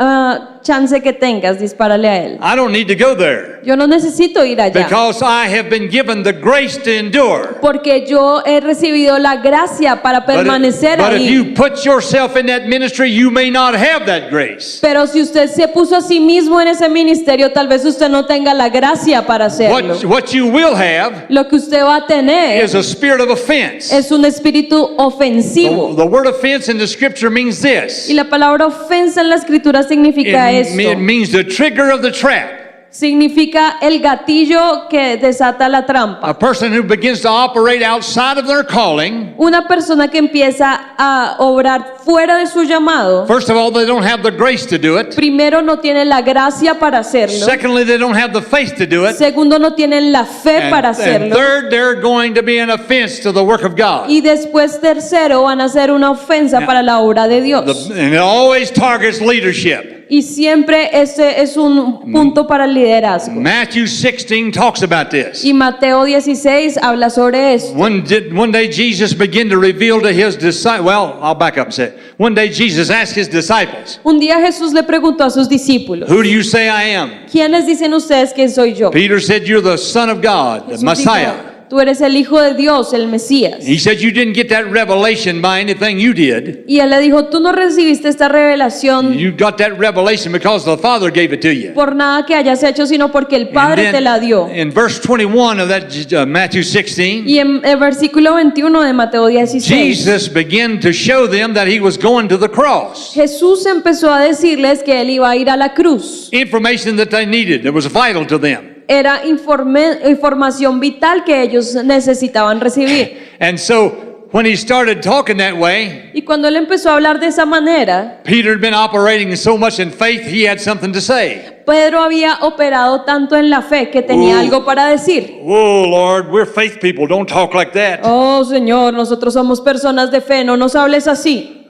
chance que tengas, dispárale a él. I don't need to go there Yo no necesito ir allá, because I have been given the grace to endure. porque yo he recibido la gracia para permanecer But if ahí. you put yourself in that ministry, you may not have that grace. Pero si usted se puso a sí mismo en ese ministerio, tal vez usted no tenga la gracia para hacerlo. What you will have Lo que usted va a tener is a spirit of offense. es un espíritu ofensivo. The word offense offense in the scripture means this. Y la palabra ofensa en la escritura significa It esto. means the trigger of the trap. Significa el gatillo que desata la trampa. A person who begins to operate outside of their calling. Una persona que empieza a obrar fuera de su llamado. First of all, they don't have the grace to do it. Primero, no tienen la gracia para hacerlo. Secondly, they don't have the faith to do it. Segundo, no tienen la fe para And hacerlo. third, they're going to be an offense to the work of God. Y después, tercero, van a ser una ofensa para la obra de Dios. And it always targets leadership. Y siempre ese es un punto para el liderazgo. Matthew 16 talks about this. Y Mateo 16 habla sobre esto. One day Jesus began to reveal to his disciples, well, I'll back up and say it. One day Jesus asked his disciples, Un día Jesús le preguntó a sus discípulos, who do you say I am? ¿quiénes dicen ustedes que soy yo? Peter said, you're the Son of God, the Jesús Messiah. dijo, tú eres el Hijo de Dios, el Mesías. He said, you didn't get that revelation by anything you did. Y él le dijo, tú no recibiste esta revelación You got that revelation because the Father gave it to you. por nada que hayas hecho, sino porque el Padre te la dio. In verse 21 of that Matthew 16, Y en el versículo 21 de Mateo 16, Jesus began to show them that he was going to the cross. Jesús empezó a decirles que él iba a ir a la cruz. Information that they needed, that was vital to them. Era información vital que ellos necesitaban recibir. And so when he started talking that way, Y cuando él empezó a hablar de esa manera, Peter had been operating so much in faith, he had something to say. Pedro había operado tanto en la fe que tenía algo para decir. Oh, Lord, we're faith people. Don't talk like that. Oh, Señor, nosotros somos personas de fe, no nos hables así.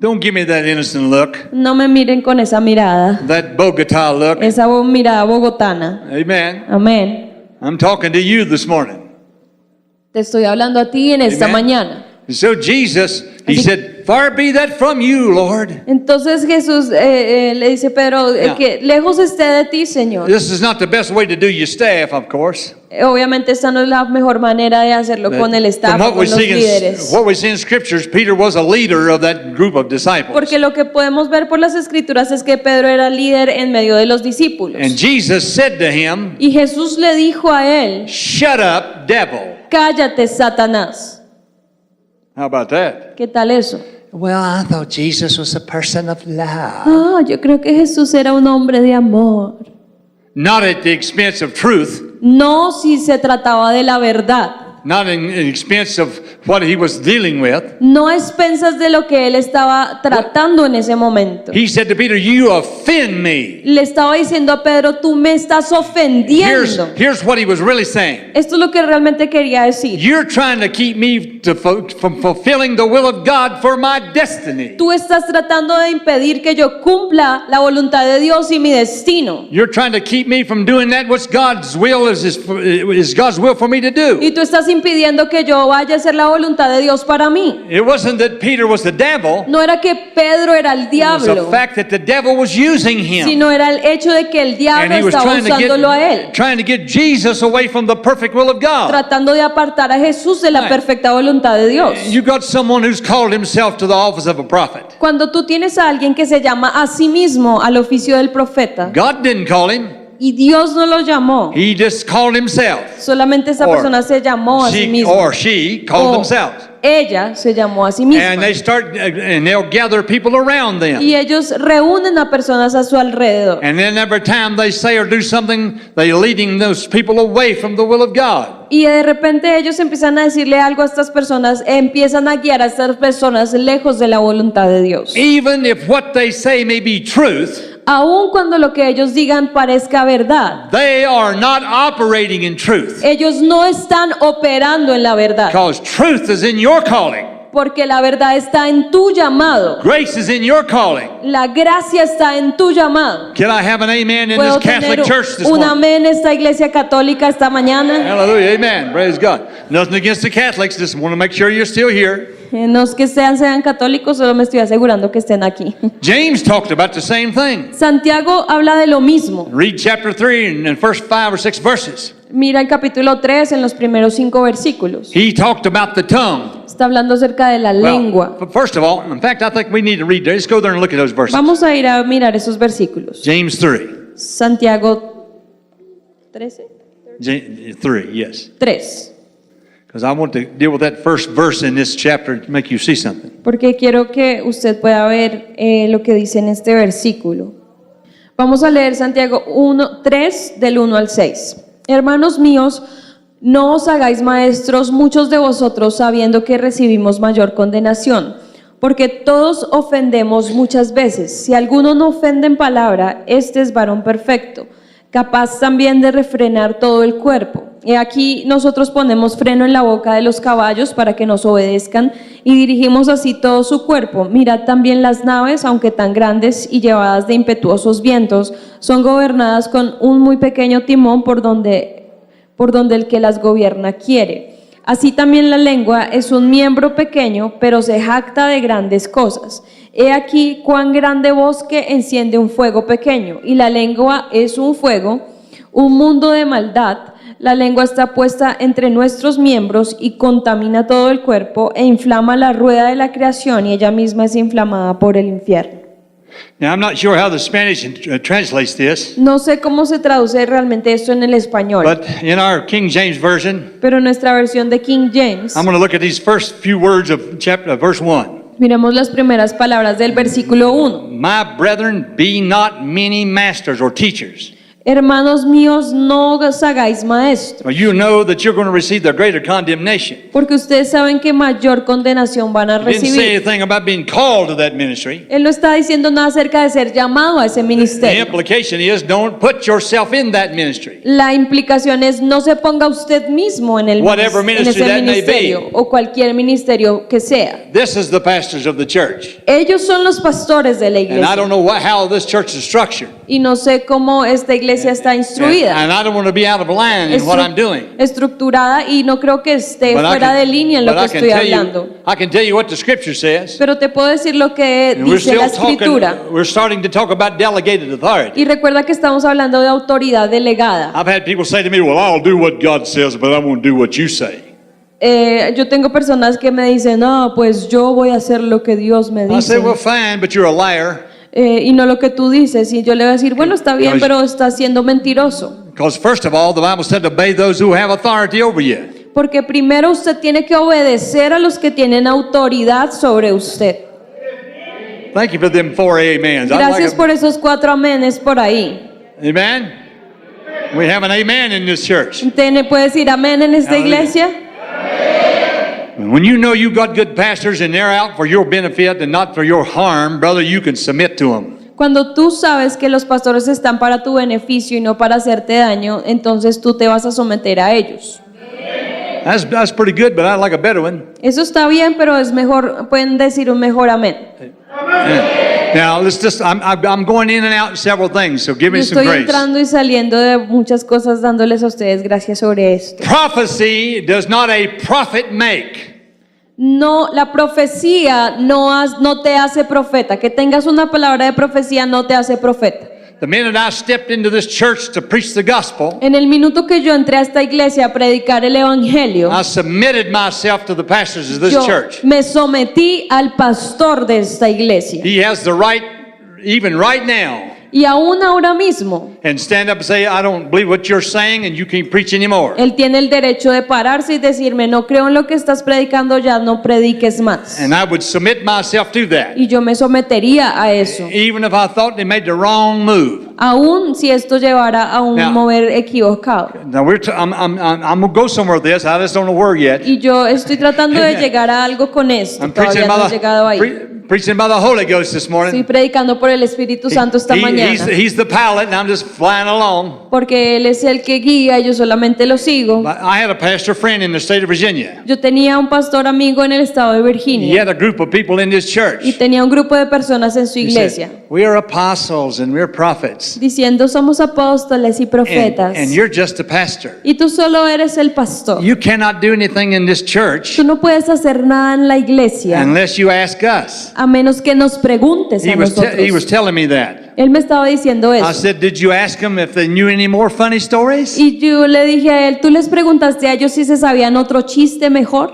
Don't give me that innocent look, No me miren con esa mirada, that Bogota look. esa mirada bogotana. Amen. Amén. I'm talking to you this morning. Te estoy hablando a ti en esta Amen. mañana. And so Jesus, he Así- said, far be that from you, Lord. Entonces Jesús le dice, Pedro, Yeah. que lejos esté de ti, Señor. This is not the best way to do your staff, of course. Obviamente esta no es la mejor manera de hacerlo con el staff, From o con los líderes. what we see in scriptures, Peter was a leader of that group of disciples. Porque lo que podemos ver por las escrituras es que Pedro era líder en medio de los discípulos. And Jesus said to him, Y Jesús le dijo a él, shut up, devil. cállate, Satanás. How about that? ¿Qué tal eso? Well, I thought Jesus was a person of love. Ah, yo creo que Jesús era un hombre de amor. Not at the expense of truth, No si se trataba de la verdad. not in the expense of what he was dealing with. No a expensas de lo que él estaba tratando en ese momento. He said to Peter, you offend me. Le estaba diciendo a Pedro, tú me estás ofendiendo. Here's what he was really saying. Esto es lo que realmente quería decir. You're trying to keep me from fulfilling the will of God for my destiny. Tú estás tratando de impedir que yo cumpla la voluntad de Dios y mi destino. You're trying to keep me from doing that which God's will is God's will for me to do. Y tú estás impidiendo que yo vaya a hacer la voluntad de Dios para mí. It wasn't that Peter was the devil. No era que Pedro era el It was the diablo, fact that the devil was using him. sino era el hecho de que el And diablo he was estaba usándolo a él, trying to get Jesus away from the perfect will of God. tratando de apartar a Jesús de la Right. perfecta voluntad de Dios. You got someone who's called himself to the office of a prophet. Cuando tú tienes a alguien que se llama a sí mismo al oficio del profeta, God didn't call him. y Dios no lo llamó, He just called himself. solamente esa Or persona se llamó a sí mismo. She called O themselves. ella se llamó a sí And misma. they'll gather people around them. Y ellos reúnen a personas a su alrededor. And then every time they say or do something, they're leading those people away from the will of God. Y de repente ellos empiezan a decirle algo a estas personas, empiezan a guiar a estas personas lejos de la voluntad de Dios. Even if what they say may be truth, Aun cuando lo que ellos digan parezca verdad, they are not operating in truth. ellos no están operando en la verdad, Because truth is in your calling. porque la verdad está en tu llamado. Grace is in your calling. La gracia está en tu llamado. Can I have an amen in Puedo this Catholic tener church this un morning? amén en esta iglesia católica esta mañana. Hallelujah, amen. Praise God. Nothing against the Catholics. Just want to make sure you're still here. No es que sean católicos, solo me estoy asegurando que estén aquí. James talked about the same thing. Santiago habla de lo mismo. Read chapter 3 and the first 5 or 6 verses. Mira el capítulo 3 en los primeros 5 versículos. He talked about the tongue. Está hablando acerca de la lengua. Well, first of all, in fact, I think we need to read there. Let's go there and look at those verses. Vamos a ir a mirar esos versículos. James 3. Santiago 13. 3, yes. 3. Because I want to deal with that first verse in this chapter to make you see something. Porque quiero que usted pueda ver lo que dice en este versículo. Vamos a leer Santiago 3 del 1 al 6. Hermanos míos, no os hagáis maestros muchos de vosotros sabiendo que recibimos mayor condenación, porque todos ofendemos muchas veces. Si alguno no ofende en palabra, este es varón perfecto, capaz también de refrenar todo el cuerpo. Y aquí nosotros ponemos freno en la boca de los caballos para que nos obedezcan y dirigimos así todo su cuerpo. Mirad también las naves, aunque tan grandes y llevadas de impetuosos vientos, son gobernadas con un muy pequeño timón por donde el que las gobierna quiere. Así también la lengua es un miembro pequeño, pero se jacta de grandes cosas. He aquí cuán grande bosque enciende un fuego pequeño, y la lengua es un fuego, un mundo de maldad. La lengua está puesta entre nuestros miembros y contamina todo el cuerpo e inflama la rueda de la creación, y ella misma es inflamada por el infierno. Now, I'm not sure how the Spanish translates this, No sé cómo se traduce realmente esto en el español, but in our King James Version, pero en nuestra versión de King James, I'm going to look at these first few words of verse 1. miremos las primeras palabras del versículo 1. My brethren, be not many masters or teachers. Hermanos míos, no os hagáis maestros, For you know that you're going to receive the greater condemnation. porque ustedes saben que mayor condenación van a He didn't say recibir. anything about being called to that ministry. Él no está diciendo nada acerca de ser llamado a ese The ministerio. implication is don't put yourself in that ministry. La implicación es no se ponga usted mismo en Whatever ministry ese that may ministerio be. o cualquier ministerio que sea. This is the pastors of the church. Ellos son los pastores de la And I iglesia don't know how this church is structured. y no sé cómo esta iglesia está instruida, And I don't want to be out of line in what I'm doing. estructurada, y no creo que esté But I fuera can- de línea en lo but que I can estoy tell you- hablando. I can tell you what the scripture says. Pero te puedo decir lo que And we're dice la still escritura. talking, we're starting to talk about delegated authority. Y recuerda que estamos hablando de autoridad delegada. I've had people say to me, well, I'll do what God says, but I won't do what you say. Yo tengo personas que me dicen, no, pues yo voy a hacer lo que Dios me I say, dice, well, fine, but you're a liar. y no lo que tú dices. Y yo le voy a decir, bueno, está bien, pero estás siendo mentiroso. Because first of all, the Bible said to obey those who have authority over you. Porque primero usted tiene que obedecer a los que tienen autoridad sobre usted. Thank you for them 4 amens. I Gracias like por esos 4 amenes por ahí. Amen. We have an amen in this church. ¿Puede decir amén en esta Aleluya. iglesia? When you know you've got good pastors and they're out for your benefit and not for your harm, brother, you can submit to them. Cuando tú sabes que los pastores están para tu beneficio y no para hacerte daño, entonces tú te vas a someter a ellos. That's pretty good, but I like a better one. Eso está bien, pero es mejor, pueden decir un mejor amén. Now, I'm going in and out several things, so give Yo me some estoy grace. entrando y saliendo de muchas cosas dándoles a ustedes gracias sobre esto. Prophecy does not a prophet make. No, la profecía no te hace profeta. Que tengas una palabra de profecía no te hace profeta. The minute I stepped into this church to preach the gospel, En el minuto que yo entré a esta iglesia a predicar el evangelio, I submitted myself to the pastors of this yo church. me sometí al pastor de esta iglesia. He has the right, even right now, Y aún ahora mismo, and stand up and say, I don't believe what you're saying, and you can't preach anymore. él tiene el derecho de pararse y decirme, no creo en lo que estás predicando, ya no prediques más. And I would submit myself to that, Y yo me sometería a eso, even if I thought they made the wrong move. aún si esto llevara a un Now- mover equivocado. Now I'm gonna go somewhere with this. I just don't know where yet. Y yo estoy tratando de llegar a algo con esto, I'm todavía no he llegado ahí. preaching by the Holy Ghost this Estoy morning. predicando por el Espíritu Santo esta mañana, He's the pilot, and I'm just flying along. porque Él es el que guía y yo solamente lo sigo. I had a pastor friend in the state of Virginia. Yo tenía un pastor amigo en el estado de He Virginia had a group of people in his y church. tenía un grupo de personas en su He iglesia said, we are apostles and we're prophets, diciendo somos apóstoles y profetas, and you're just a pastor. y tú solo eres el pastor. You cannot do anything in this church Tú no puedes hacer nada en la iglesia unless you ask us. a menos que nos preguntes a He was nosotros. telling me that. Él me estaba diciendo I eso. said, did you ask them if they knew any more funny stories? Y yo le dije a él, ¿tú les preguntaste a ellos si se sabían otro chiste mejor?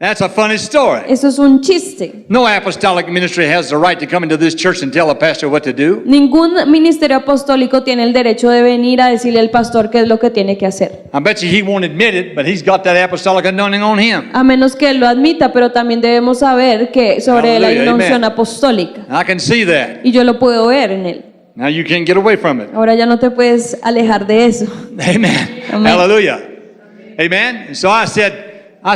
That's a funny story. Eso es un chiste. No apostolic ministry has the right to come into this church and tell a pastor what to do. Ningún ministerio apostólico tiene el derecho de venir a decirle al pastor qué es lo que tiene que hacer. I bet you he won't admit it, but he's got that apostolic anointing on him. A menos que él lo admita, pero también debemos saber que sobre la Hallelujah, unción amen. apostólica. I can see that. Y yo lo puedo ver en él. Now you can't get away from it. Ahora ya no te puedes alejar de eso. Amen. Amen. Hallelujah. Amen. And so I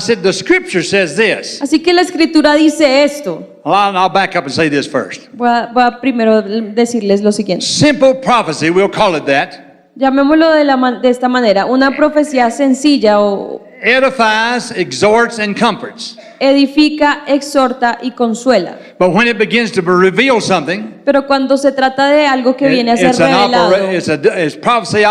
said, the scripture says this. Así que la escritura dice esto. Well, I'll back up and say this first. Voy a primero decirles lo siguiente. Simple prophecy, we'll call it that, Llamémoslo de esta manera. Una profecía sencilla o edifies, exhorts, and comforts. edifica, exhorta y consuela. But when it begins to reveal something, Pero cuando se trata de algo que viene a ser revelado, it's prophecy,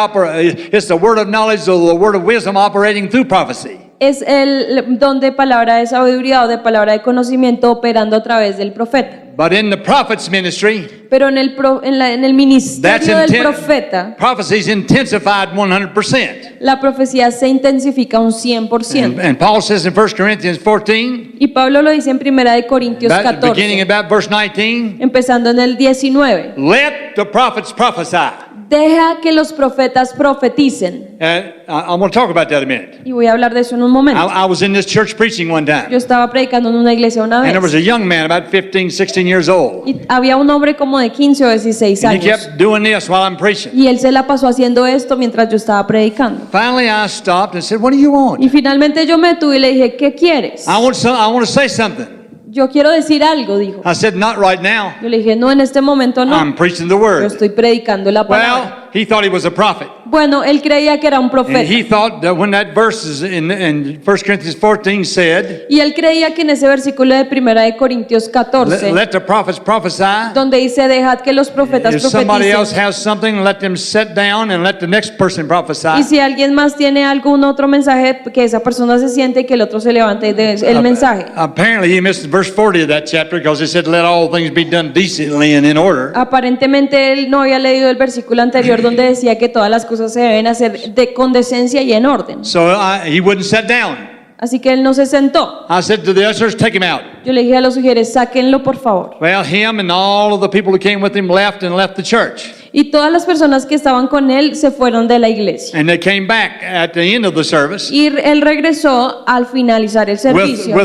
it's the word of knowledge or the word of wisdom operating through prophecy. es el don de palabra de sabiduría o de palabra de conocimiento operando a través del profeta. But in the prophet's ministry, Pero en el ministerio del profeta, prophecy is intensified 100%. la profecía se intensifica un 100%. And Paul says in 1 Corinthians 14, Y Pablo lo dice en 1 de Corintios beginning 14, about verse 19, empezando en el 19. let the prophets prophesy. Deja que los profetas profeticen. I'm going to talk about that a minute. Y voy a hablar de eso en un momento. I was in this church preaching one time, Yo estaba predicando en una iglesia una and there was vez. a young man about 15, 16 years old. Y había un hombre como de 15 o 16 And he años. kept doing this while I'm preaching. Y él se la pasó haciendo esto mientras yo estaba predicando. Finally, I stopped and said, what do you want? Y finalmente yo me detuve y le dije, ¿qué quieres? I want to say something. Yo quiero decir algo, dijo. I said, not right now. Yo le dije, no, en este momento I'm no. preaching the Yo word. estoy predicando la palabra. Well, he thought he was a prophet. Bueno, él creía que era un And profeta. he thought that when that verse is in 1 Corinthians 14 said, Y él creía que en ese versículo de 1 de Corintios 14, let the prophets prophesy. donde dice, dejad que los profetas If somebody else profeticen. has something, let them sit down and let the next person prophesy. Y si alguien más tiene algún otro mensaje, que esa persona se siente y que el otro se levante y dé el mensaje. Apparently, he missed verse 40 of that chapter because it said, let all things be done decently and in order. Aparentemente él no había leído el versículo anterior donde decía que todas las cosas se deben hacer con decencia y en orden. So he wouldn't sit down. Así que él no se sentó. I said to the ushers, take him out. Yo le dije a los sugieres, sáquenlo por favor. Well, him and all of the people who came with him left the church. Y todas las personas que estaban con él se fueron de la iglesia. And they came back at the end of the service Y él regresó al finalizar el servicio.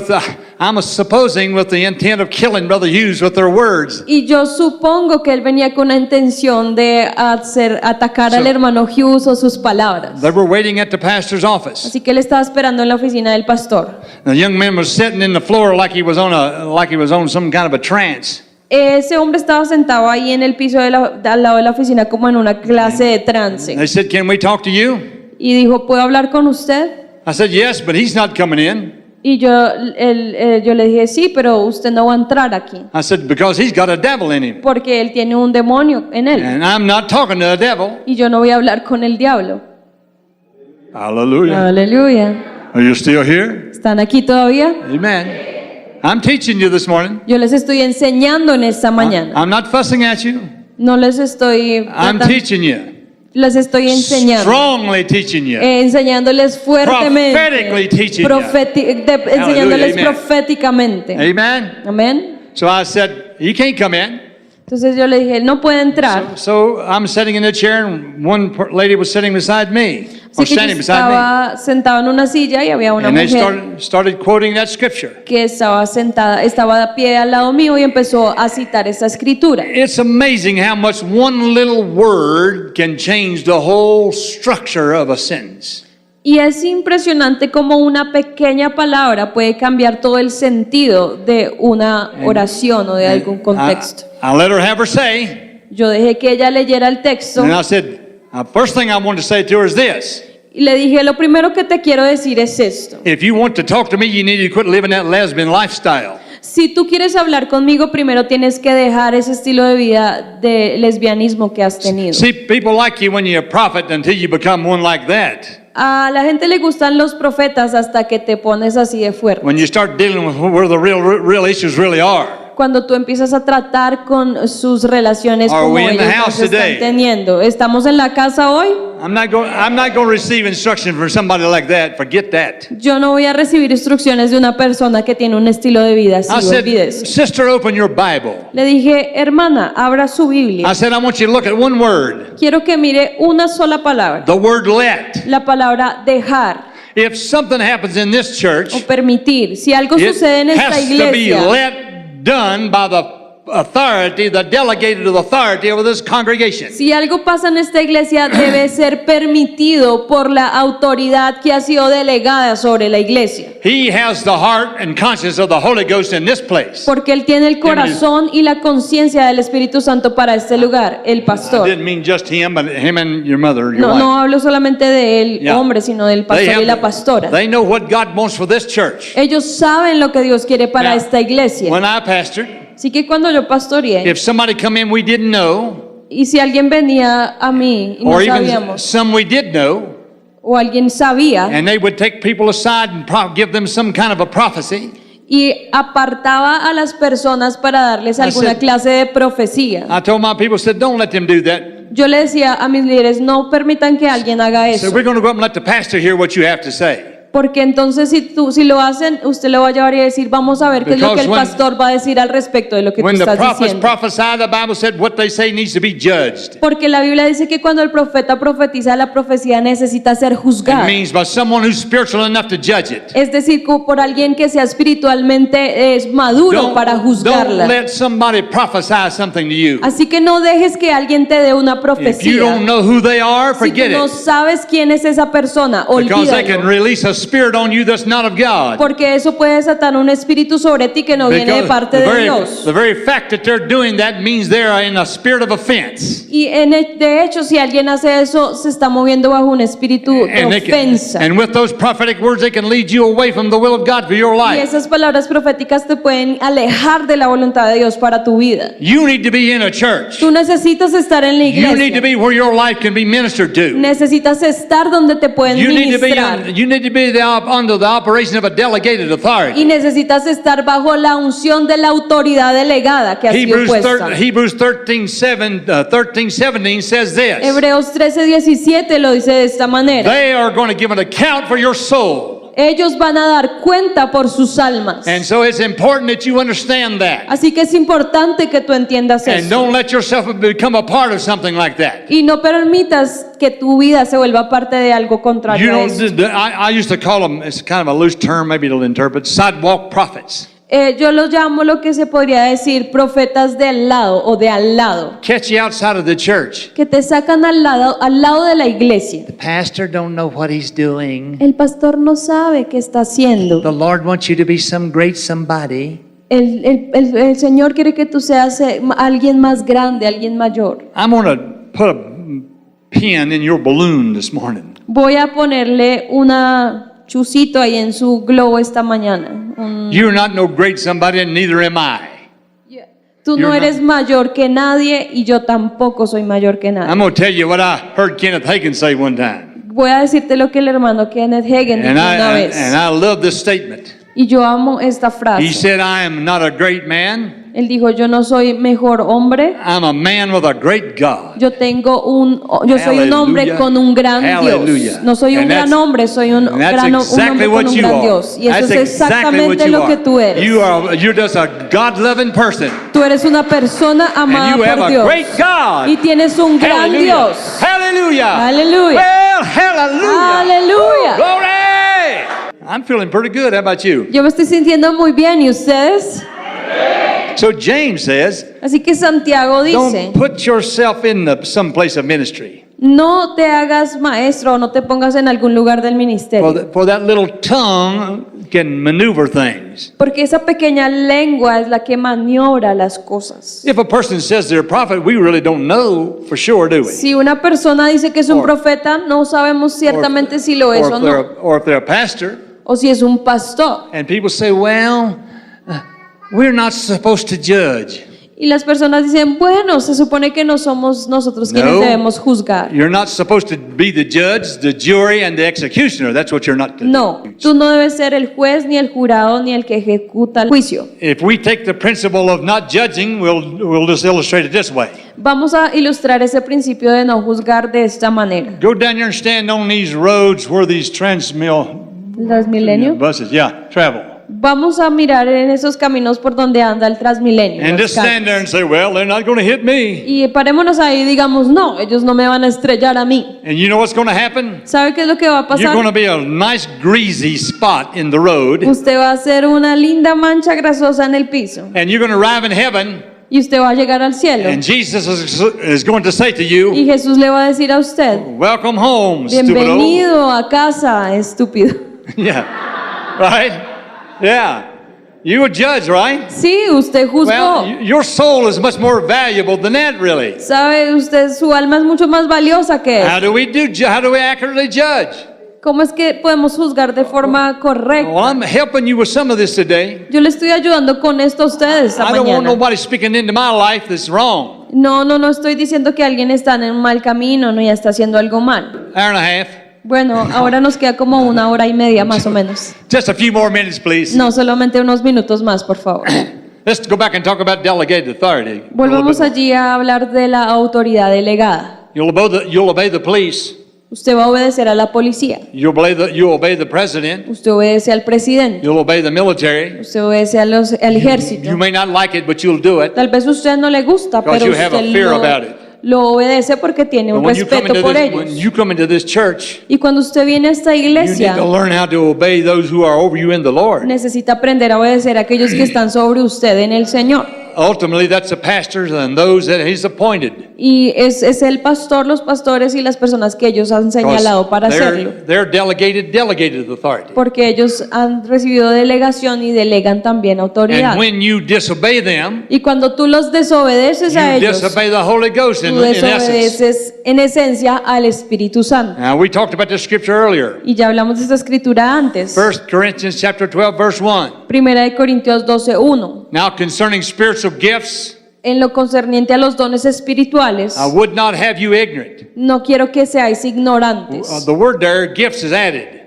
I'm supposing with the intent of killing Brother Hughes with their words. Y yo supongo que él venía con la intención de atacar al hermano Hughes o sus palabras. They were waiting at the pastor's office. Así que él estaba esperando en la oficina del pastor. The young man was sitting in the floor like he was on some kind of a trance. Ese hombre estaba sentado ahí en el piso al lado de la oficina como en una clase de trance. They said, "Can we talk to you?" Y dijo, ¿puedo hablar con usted? I said, "Yes, but he's not coming in." Y yo le dije, sí, pero usted no va a entrar aquí. I said, "Because he's got a devil in him." Porque él tiene un demonio en él. And I'm not talking to the devil. Y yo no voy a hablar con el diablo. Hallelujah. Aleluya. Are you still here? ¿Están aquí todavía? Amen. I'm teaching you this morning. Yo les estoy enseñando en esta mañana. I'm not fussing at you. No les estoy I'm teaching you. les estoy enseñando. Strongly teaching you. Enseñándoles fuertemente. Prophetically teaching you. Enseñándoles amen. proféticamente. Amen. Amén. So I said, "He can't come in." Entonces yo le dije, él no puede entrar. So I'm sitting in the chair, and one lady was sitting beside me, or Así que yo standing beside me, estaba sentado en una silla y había una and they mujer started quoting that scripture. que estaba de pie al lado mío y empezó a citar esta escritura. It's amazing how much one little word can change the whole structure of a sentence. Y es impresionante cómo una pequeña palabra puede cambiar todo el sentido de una oración o de algún contexto. I let her have her say, Yo dejé que ella leyera el texto and I said, first thing I want to say to her is this: y le dije, lo primero que te quiero decir es esto. if you want to talk to me, you need to quit living that lesbian lifestyle. Si tú quieres hablar conmigo, primero tienes que dejar ese estilo de vida de lesbianismo que has tenido. See, people like you when you're a prophet until you become one like that. A la gente le gustan los profetas hasta que te pones así de fuerte. When you start dealing with where the real issues really are. Cuando tú empiezas a tratar con sus relaciones Are como we in the ellos house las están today? teniendo. ¿Estamos en la casa hoy? I'm not going to receive instruction from somebody like that. Forget that. Yo no voy a recibir instrucciones de una persona que tiene un estilo de vida así, I said, olvídese. sister, open your Bible. Le dije, hermana, abra su Biblia. I said, I want you to look at one word, Quiero que mire una sola palabra, the word let. la palabra dejar If something happens in this church, o permitir. Si algo it sucede en esta has to be iglesia, let done by the authority, the delegated authority over this congregation. si algo pasa en esta iglesia, debe ser permitido por la autoridad que ha sido delegada sobre la iglesia. He has the heart and conscience of the Holy Ghost in this place. Porque él tiene el corazón y la conciencia del Espíritu Santo para este lugar, el I pastor. didn't mean just him, but him and your mother, your No, wife. no hablo solamente del Yeah. hombre, sino del pastor y la pastora. They know what God wants for this church. Ellos saben lo que Dios quiere para Now, esta iglesia. When I pastored, Así que cuando yo pastoreé, if somebody come in we didn't know, y si alguien venía a mí y no or even sabíamos, some we did know, o alguien sabía, and they would take people aside and give them some kind of a prophecy, y apartaba a las personas para darles I alguna said- clase de profecía, I told my people, said, don't let them do that. yo le decía a mis líderes, no permitan que alguien haga So eso. we're going to go up and let the pastor hear what you have to say. Porque entonces si lo hacen, usted lo va a llevar y decir, vamos a ver qué es lo que el Because pastor va a decir al respecto de lo que tú When the estás prophets diciendo. prophesy, the Bible said what they say needs to be judged. Porque la Biblia dice que cuando el profeta profetiza, la profecía necesita ser It juzgada. means by someone who's spiritual enough to judge it. Es decir, por alguien que sea espiritualmente es maduro para Don't juzgarla. let somebody prophesy something to you. Así que no dejes que alguien te dé una If you profecía. don't know who they are, Si tú forget no it. sabes quién es esa persona, Because they can olvídalo. release a spirit on you that's not of God. Porque eso puede desatar un espíritu sobre ti que no viene de parte de Dios. the very fact that they're doing that means they're in a spirit of offense. Y de hecho, si alguien hace eso, se está moviendo bajo un espíritu de ofensa. And with those prophetic words, they can lead you away from the will of God for your Y life. esas palabras proféticas te pueden alejar de la voluntad de Dios para tu vida. You need to be in a church. Tú necesitas estar en la You need to iglesia. be where your life can be ministered to. Necesitas estar donde te pueden You need ministrar. to be under the operation of a delegated authority. Y necesitas estar bajo la unción de la autoridad delegada que ha sido puesta. Hebrews 13:17 says this. Hebreos 13:17 lo dice de esta manera. They are going to give an account for your soul. Ellos van a dar cuenta por sus almas. And so it's important that you understand that. Así que es importante que tú entiendas And eso. don't let yourself become a part of something like that. Y no permitas que tu vida se vuelva parte de algo contrario You a don't, eso. I used to call them, it's kind of a loose term maybe to interpret, sidewalk prophets. Yo los llamo lo que se podría decir profetas de al lado o de al lado, Catch you outside of the church. que te sacan al lado de la iglesia. Pastor don't know what he's doing. El pastor no sabe qué está haciendo. The Lord wants you to be some great somebody. El Señor quiere que tú seas alguien más grande, alguien mayor. I'm going to put a pin in your balloon this morning. Voy a ponerle una chucito ahí en su globo esta mañana. You're not no great somebody, and neither am I. Tú no You're eres mayor que nadie y yo tampoco soy mayor que nadie. I'm going to tell you what I heard Kenneth Hagin say one time. Voy a decirte lo que el hermano Kenneth Hagin dijo And una vez. I love this statement. Y yo amo esta He frase. said, I am not a great man. Él dijo, yo no soy mejor hombre, I'm a man with a great God. yo soy un hombre Hallelujah. con un gran Hallelujah. Dios. No soy un And gran that's- hombre, soy un And that's hombre exactly con what un you gran are. Dios. Y eso That's es exactly what exactamente you lo que are. tú eres. You're just a God-loving person. Tú eres una persona amada And you have por a Dios. great God. Y tienes un gran Hallelujah. Dios. Hallelujah. Aleluya. Well, hallelujah. Aleluya. Glory. I'm feeling pretty good. How about you? Yo me estoy sintiendo muy bien, ¿y ustedes? So James says, Así que Santiago dice, don't put yourself in some place of ministry. no te hagas maestro o no te pongas en algún lugar del ministerio. For that little tongue can maneuver things. Porque esa pequeña lengua es la que maniobra las cosas. If a person says they're a prophet, we really don't know for sure, do we? Si una persona dice que es un Or- profeta, no sabemos ciertamente si lo es o no. Or if they're a pastor, O si es un pastor. and people say, well, we're not supposed to judge. Y las personas dicen, bueno, se supone que no somos nosotros quienes No. debemos juzgar. You're not supposed to be the judge, the jury, and the executioner. That's what you're not to No, do. tú no debes ser el juez, ni el jurado, ni el que ejecuta el juicio. If we take the principle of not judging, we'll just illustrate it this way. Vamos a ilustrar ese principio de no juzgar de esta manera. Go down here and stand on these roads where these Transmilenio. buses, travel. Vamos a mirar en esos caminos por donde anda el Transmilenio. And las just stand there and calles. say, well, they're not going to hit me. Y parémonos ahí y digamos, no, ellos no me van a estrellar a mí. And you know what's going to happen? ¿Sabe qué es lo que va a You're going to pasar? be a nice greasy spot in the road, Usted va a hacer una linda mancha grasosa en el piso. and you're going to arrive in heaven, Y usted va a llegar al cielo. and Jesus is going to say to Y you, Jesús le va a decir a usted, welcome home, stupido. bienvenido a casa, estúpido. Yeah, right? Yeah. You a judge, right? Sí, usted juzgó. Well, your soul is much more valuable than that, really. Sabe usted, su alma es mucho más valiosa que How eso. do we accurately judge? ¿Cómo es que podemos juzgar de forma correcta? Well, I'm helping you with some of this today. Yo le estoy ayudando con esto a ustedes esta I don't want mañana. nobody speaking into my life that's wrong. No estoy diciendo que alguien está en un mal camino, no, ya está haciendo algo mal. Hour and a half. Bueno, ahora nos queda como 1 hora y media más o menos. Just a few more minutes, please. No, solamente unos minutos más, por favor. Let's go back and talk about delegated authority. Volvamos allí a hablar de la autoridad delegada. You'll obey the police. Usted va a obedecer a la policía. You'll obey the president. Usted obedece al presidente. You'll obey the military. Usted obedece al ejército. You may not like it, but you'll do it. Tal vez a usted no le gusta, Because pero you have a usted fear about it. lo obedece porque tiene un But respeto por when ellos. you come into this church, Y cuando usted viene a esta you need iglesia, to learn how to obey those who are over you in the Lord. necesita aprender a obedecer a aquellos que están sobre usted en el Señor. Ultimately, that's the pastors and those that He's appointed. Y es el pastor, los pastores y las personas que ellos han señalado para hacerlo. They're delegated authority. Porque ellos han recibido delegación y delegan también autoridad. And when you disobey them, Y cuando tú los desobedeces a you ellos, disobey the Holy Ghost in tú essence. desobedeces en esencia al Espíritu Santo. Now, we talked about this scripture earlier. Y ya hablamos de esta escritura antes. 1 Corinthians chapter 12, verse 1. Primera de Corintios 12:1. Now, concerning spiritual gifts, En lo concerniente a los dones espirituales, I would not have you ignorant. no quiero que seáis ignorantes. The word there, gifts, is added.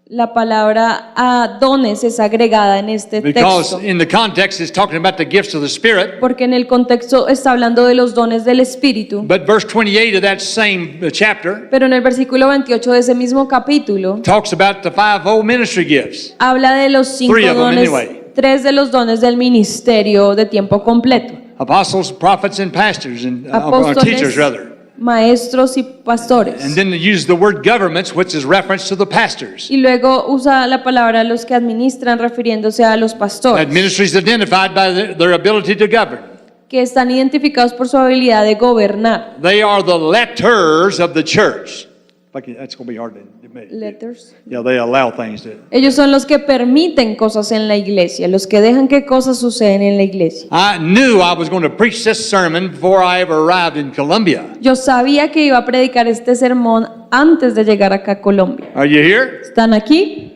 La palabra dones es agregada en este Because texto. in the context, it's talking about the gifts of the Spirit. Porque en el contexto está hablando de los dones del Espíritu. But verse 28 of that same chapter Pero en el versículo 28 de ese mismo capítulo talks about the fivefold ministry gifts. habla de los 5 Three of them, dones, anyway. 3 de los dones del ministerio de tiempo completo. Apostles, prophets, and pastors, and teachers, Apóstoles, rather. maestros y pastores. And then they use the word governments, which is reference to the pastors. Y luego usa la palabra los que administran refiriéndose a los That pastores, ministry is identified by their ability to govern. que están identificados por su habilidad de gobernar. They are the letters of the church. That's going to be hard to admit. Letters. Yeah, they allow things to. Ellos son los que permiten cosas en la iglesia, los que dejan que cosas suceden en la iglesia. I knew I was going to preach this sermon before I ever arrived in Columbia. Yo sabía que iba a predicar este sermón antes de llegar acá a Colombia. Are you here? ¿Están aquí?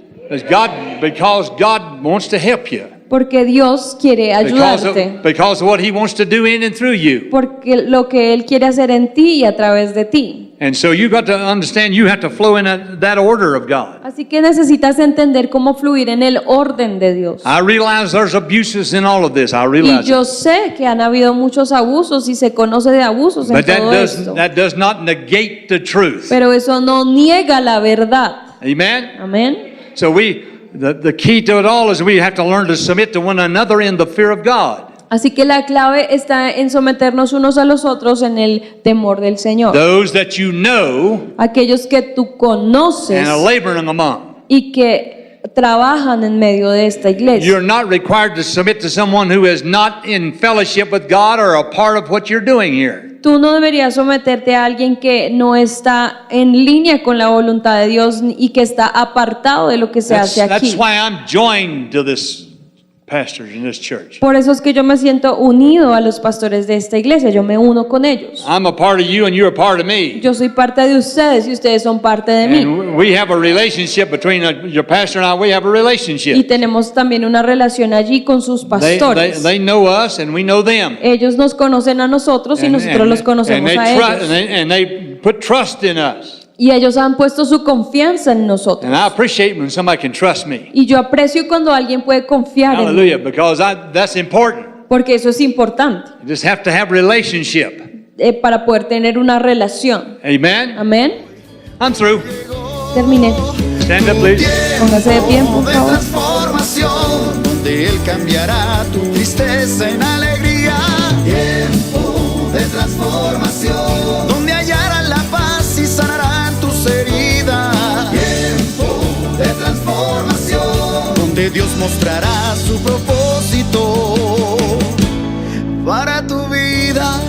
Because God wants to help you. Porque Dios quiere ayudarte. Because of what He wants to do in and through you. Porque lo que Él quiere hacer en ti y a través de ti. And so you got to understand you have to flow in that order of God. Así que necesitas entender cómo fluir en el orden de Dios. I realize there's abuses in all of this. I Y realize yo it. sé que han habido muchos abusos y se conoce de abusos en But todo esto. that does not negate the truth. Pero eso no niega la verdad. Amen? Amén. So the key to it all is we have to learn to submit to one another in the fear of God. Así que la clave está en someternos unos a los otros en el temor del Señor. Those that you know Aquellos que tú conoces and are laboring among. y que trabajan en medio de esta iglesia. You're not required to submit to someone who is not in fellowship with God or a part of what you're doing here. Tú no deberías someterte a alguien que no está en línea con la voluntad de Dios y que está apartado de lo que se hace That's aquí. why I'm joined to this pastors in this church. Por eso es que yo me siento unido a los pastores de esta iglesia, yo me uno con ellos. I'm a part of you and you're a part of me. Yo soy parte de ustedes y ustedes son parte de mí. And we have a relationship between your pastor and I. We have a Y relationship. tenemos también una relación allí con sus pastores. They know us and we know them. Ellos nos conocen a nosotros y nosotros los conocemos a ellos. And they put trust in us. Y ellos han puesto su confianza en nosotros. And I appreciate when somebody can trust me. Y yo aprecio cuando alguien puede confiar en mí, Hallelujah, because that's important. porque eso es importante You just have to have relationship. para poder tener una relación. Amen. Amén. I'm through. Terminé. Stand up, please. Póngase de pie, por de favor. transformación, donde Él cambiará tu tristeza en alegría. Tiempo de transformación, donde hallarás la paz y sanarán tus heridas. Tiempo de transformación, donde Dios mostrará su propósito para tu vida.